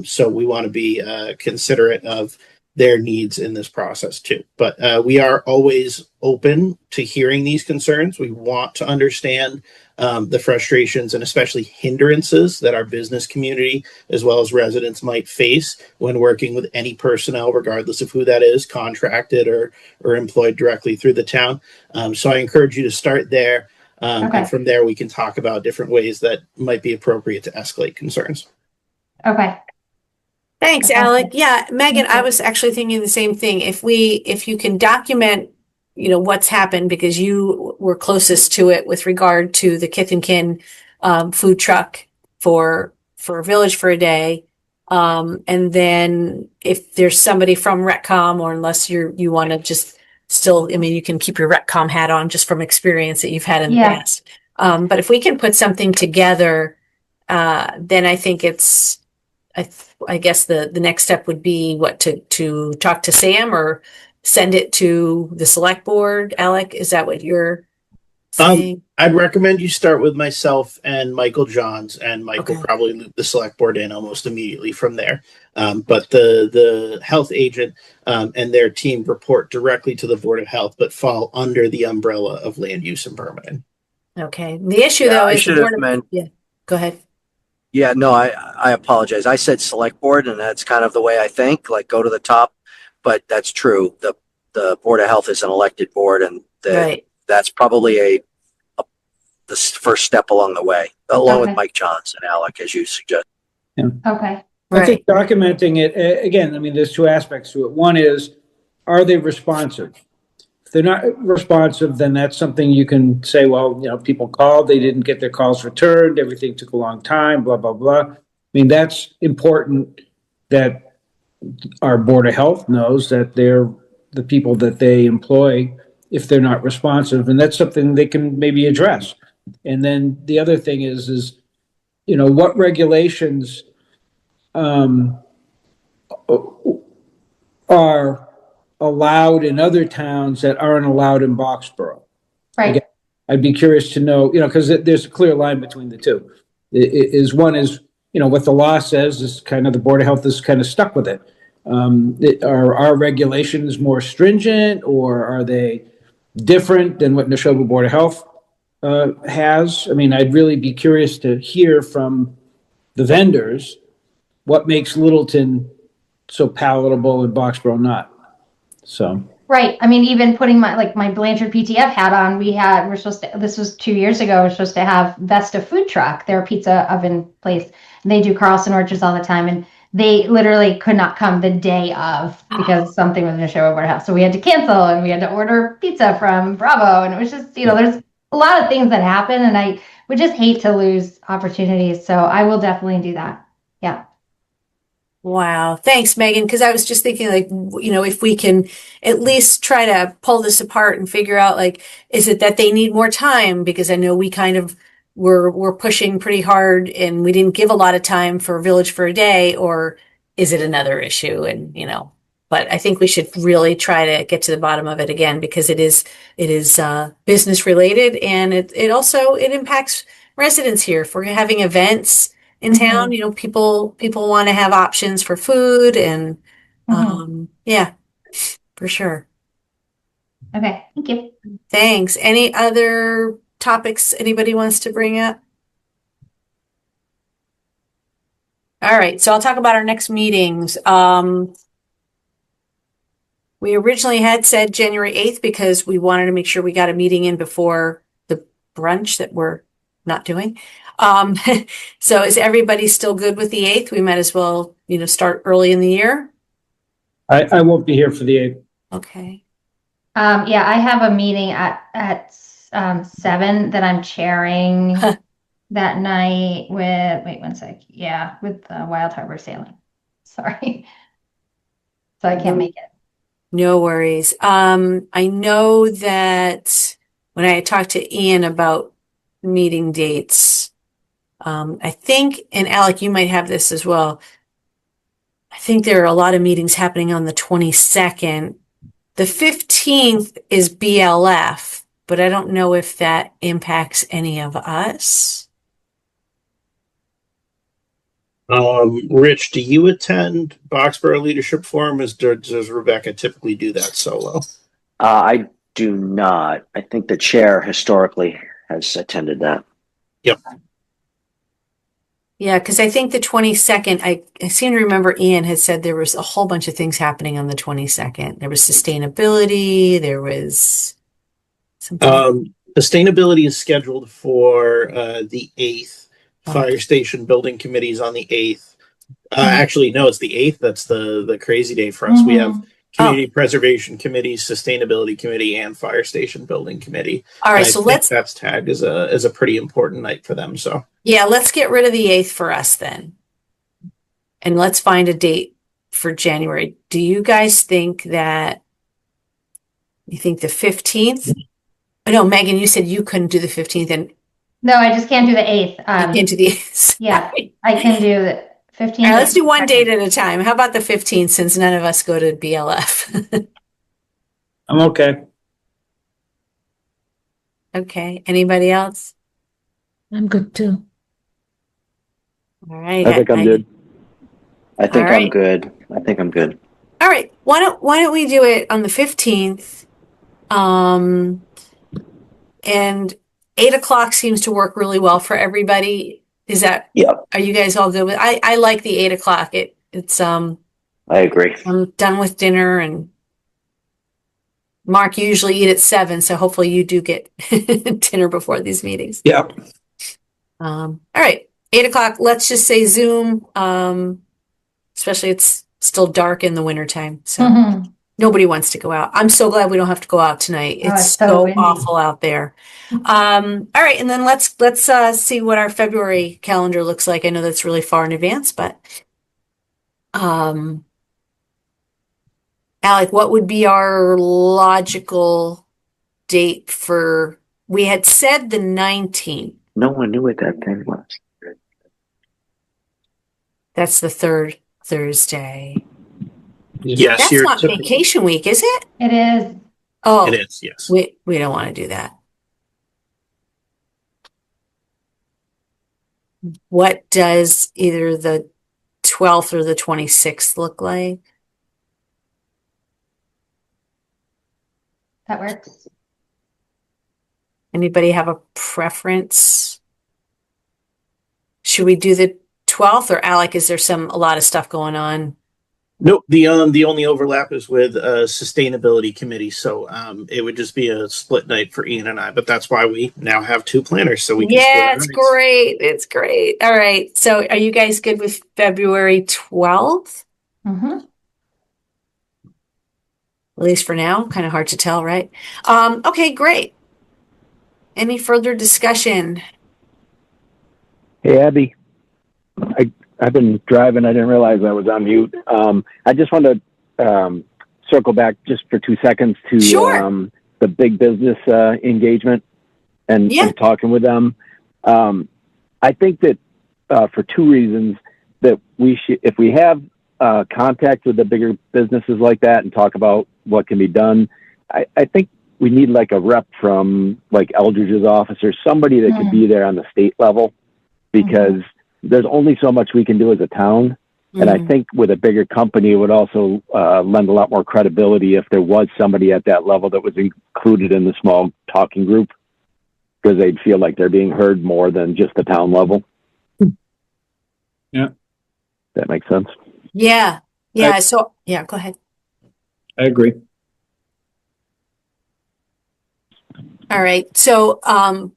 So we want to be considerate of their needs in this process too. But we are always open to hearing these concerns. We want to understand the frustrations and especially hindrances that our business community as well as residents might face when working with any personnel, regardless of who that is, contracted or employed directly through the town. So I encourage you to start there. Okay. And from there, we can talk about different ways that might be appropriate to escalate concerns. Okay. Thanks, Okay. Alec. Yeah, Megan, Thank you. I was actually thinking the same thing. If you can document, what's happened because you were closest to it with regard to the Kith and Kin food truck for Village for a Day. And then if there's somebody from Retcom, or unless you want to just still, you can keep your Retcom hat on just from experience that you've had in the Yeah. past. But if we can put something together, then I think I guess the next step would be to talk to Sam or send it to the select board. Alec, is that what you're saying? I'd recommend you start with myself and Michael Johns, and Mike will Okay. probably loop the select board in almost immediately from there. But the health agent and their team report directly to the Board of Health, but fall under the umbrella of land use and permitting. Okay. The issue Yeah, though I is the should board have meant. yeah. Go ahead. Yeah, no, I apologize. I said select board, and that's kind of the way I think, like go to the top, but that's true. The Board of Health is an elected board, and Right. that's probably the first step along the way, along with Okay. Mike Johns and Alec, as you suggest. Okay. I think documenting it, again, there's two aspects to it. One is, are they responsive? If they're not responsive, then that's something you can say, well, people called, they didn't get their calls returned, everything took a long time, blah, blah, blah. That's important that our Board of Health knows that they're the people that they employ if they're not responsive, and that's something they can maybe address. And then the other thing is, what regulations are allowed in other towns that aren't allowed in Boxborough. Right. Again, I'd be curious to know, because there's a clear line between the two. One is, what the law says is kind of the Board of Health is kind of stuck with it. Are our regulations more stringent, or are they different than what Neshoba Board of Health has? I'd really be curious to hear from the vendors what makes Littleton so palatable and Boxborough not. So. Right. Even putting my Blanchard PTF hat on, we're supposed to, this was 2 years ago, we're supposed to have Vesta Food Truck, their pizza oven place. And they do Carlson orchards all the time. And they literally could not come the day of because something was in the show at our house. So we had to cancel and we had to order pizza from Bravo. And it was just, there's a lot of things that happen. And I would just hate to lose opportunities. So I will definitely do that. Yeah. Wow. Thanks, Megan. Because I was just thinking, if we can at least try to pull this apart and figure out, is it that they need more time? Because I know we kind of we're pushing pretty hard and we didn't give a lot of time for Village for a Day, or is it another issue? And, but I think we should really try to get to the bottom of it again, because it is business related, and it also impacts residents here. If we're having events in town, people want to have options for food, and yeah, for sure. Okay, thank you. Thanks. Any other topics anybody wants to bring up? All right, so I'll talk about our next meetings. We originally had said January 8th because we wanted to make sure we got a meeting in before the brunch that we're not doing. So is everybody still good with the 8th? We might as well, start early in the year. I won't be here for the 8th. Okay. Yeah, I have a meeting at 7 that I'm chairing that night with, wait one sec. Yeah, with Wild Harbor Sailing. Sorry. So I can't make it. No worries. I know that when I talked to Ian about meeting dates, I think, and Alec, you might have this as well. I think there are a lot of meetings happening on the 22nd. The 15th is BLF, but I don't know if that impacts any of us. Rich, do you attend Boxborough Leadership Forum? Does Rebecca typically do that solo? I do not. I think the chair historically has attended that. Yep. Yeah, because I think the 22nd, I seem to remember Ian had said there was a whole bunch of things happening on the 22nd. There was sustainability, there was something. Sustainability is scheduled for the 8th. Oh. Fire station building committees on the 8th. Actually, no, it's the 8th. That's the crazy day for us. We have Community Preservation Committee, Sustainability Committee, and Fire Station Building Committee. All right, and so I think that's tagged as a pretty important night for them. So yeah, let's get rid of the 8th for us then. And let's find a date for January. Do you guys think that you think the 15th? No, Megan, you said you couldn't do the 15th and No, I just can't do the 8th. you can't do the 8th. Yeah, I can do the 15th. All right, let's do one date at a time. How about the 15th since none of us go to BLF? I'm okay. Okay. Anybody else? I'm good too. All right. I think I'm good. I think All I'm right. good. I think I'm good. All right. Why don't we do it on the 15th? And 8 o'clock seems to work really well for everybody. Is that, Yep, are you guys all good with? I like the 8 o'clock. It's I agree. I'm done with dinner, and Mark, you usually eat at 7, so hopefully you do get dinner before these meetings. Yeah. All right, 8 o'clock. Let's just say Zoom. Especially it's still dark in the wintertime, so nobody wants to go out. I'm so glad we don't have to go out tonight. Oh, It's it's so so windy. awful out there. All right, and then let's see what our February calendar looks like. I know that's really far in advance, but Alec, what would be our logical date for? We had said the 19th. No one knew what that thing was. That's the third Thursday. yes, That's you're not vacation week, is it? It is. Oh, it is. Yes. we don't want to do that. What does either the 12th or the 26th look like? That works. Anybody have a preference? Should we do the 12th, or Alec, is there a lot of stuff going on? Nope. The only overlap is with sustainability committee, so it would just be a split night for Ian and I. But that's why we now have 2 planners, so we can. Yeah, split it's our nights. great. It's great. All right. So are you guys good with February 12th? Mm-hmm. At least for now. Kind of hard to tell, right? Okay, great. Any further discussion? Hey, Abby. I've been driving. I didn't realize I was on mute. I just wanted to circle back just for 2 seconds to Sure. the big business engagement and talking with them. I think that for 2 reasons that we should, if we have contact with the bigger businesses like that and talk about what can be done, I think we need like a rep from like Eldridge's office or somebody that could be there on the state level, because there's only so much we can do as a town. And I think with a bigger company, it would also lend a lot more credibility if there was somebody at that level that was included in the small talking group, because they'd feel like they're being heard more than just the town level. Yeah. That makes sense. Yeah. Yeah. So, yeah, go ahead. I agree. All right. So,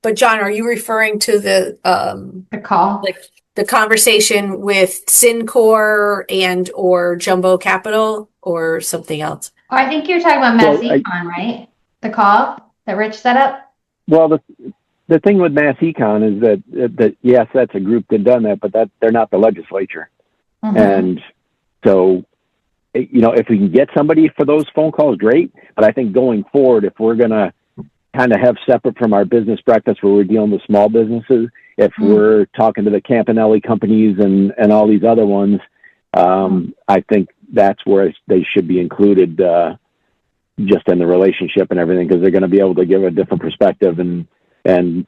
but John, are you referring to the call? like the conversation with Syncor and or Jumbo Capital or something else? Oh, I think you're talking about Well, MassEcon, right? The call that Rich set up? Well, the thing with MassEcon is that yes, that's a group that done that, but that they're not the legislature. Mhm. And so, if we can get somebody for those phone calls, great. But I think going forward, if we're going to kind of have separate from our business breakfast where we're dealing with small businesses, if we're talking to the Campanelli companies and all these other ones, I think that's where they should be included, just in the relationship and everything, because they're going to be able to give a different perspective and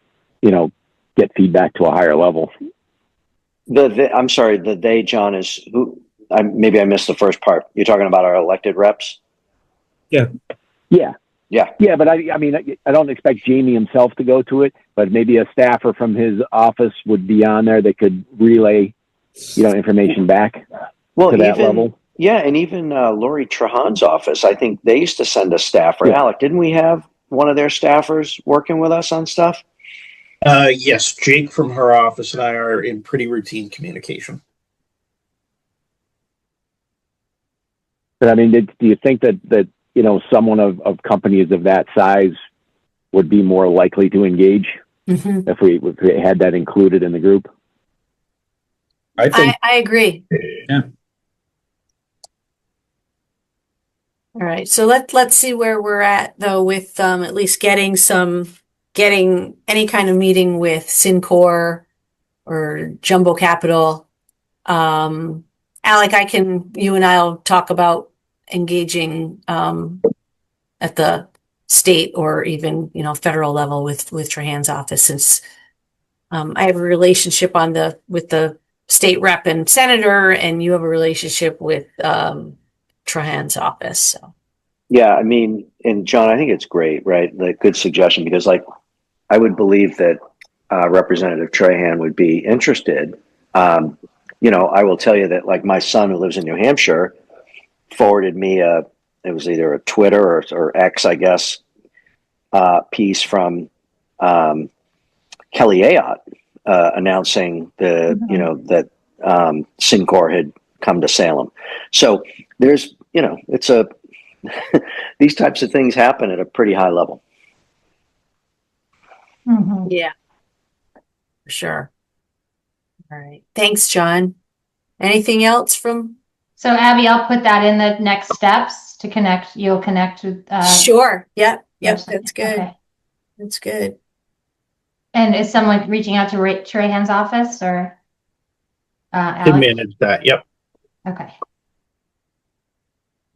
get feedback to a higher level. I'm sorry, the they, John, is who? Maybe I missed the first part. You're talking about our elected reps? Yeah. But I mean, I don't expect Jamie himself to go to it, but maybe a staffer from his office would be on there that could relay, information back to that level. Yeah, and even Lori Trahan's office, I think they used to send a staffer. Yeah. Alec, didn't we have one of their staffers working with us on stuff? Yes, Jake from her office and I are in pretty routine communication. But I mean, do you think that someone of companies of that size would be more likely to engage if we had that included in the group? I agree. Yeah. All right. So let's see where we're at though with at least getting any kind of meeting with Syncor or Jumbo Capital. Alec, you and I'll talk about engaging at the state or even federal level with Trahan's office, since I have a relationship with the state rep and senator, and you have a relationship with Trahan's office. So. Yeah, I mean, and John, I think it's great, right? Like, good suggestion, because I would believe that Representative Trahan would be interested. I will tell you that my son who lives in New Hampshire forwarded me it was either a Twitter or X, I guess, piece from Kelly Ayotte announcing that Syncor had come to Salem. So there's, it's these types of things happen at a pretty high level. Mm-hmm. Yeah, for sure. All right. Thanks, John. Anything else from? So Abby, I'll put that in the next steps to connect. You'll connect with. Sure. Yep. That's good. Okay. That's good. And is someone reaching out to Trahan's office or? To Alex? manage that. Yep. Okay.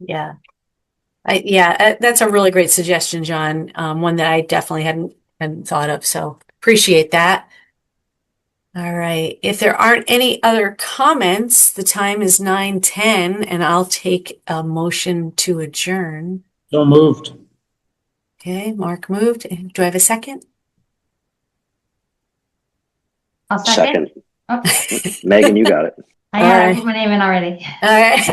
Yeah. That's a really great suggestion, John. One that I definitely hadn't thought of. So appreciate that. All right. If there aren't any other comments, the time is 9:10, and I'll take a motion to adjourn. So moved. Okay, Mark moved. Do I have a second? I'll second. Oh. Megan, you got it. I put my name in already. All right.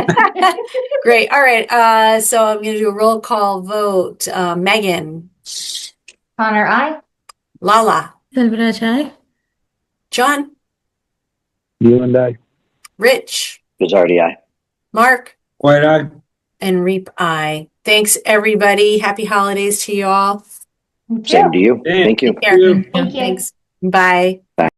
Great. All right. So I'm going to do a roll call vote. Megan. Connor, aye. Lala. Selviraj, aye. John. You and I. Rich. Bizardi, aye. Mark. White aye. And Reap, aye. Thanks, everybody. Happy holidays to you all. Same to you. Thank you. Take care. Thank you. Thanks. Bye. Bye.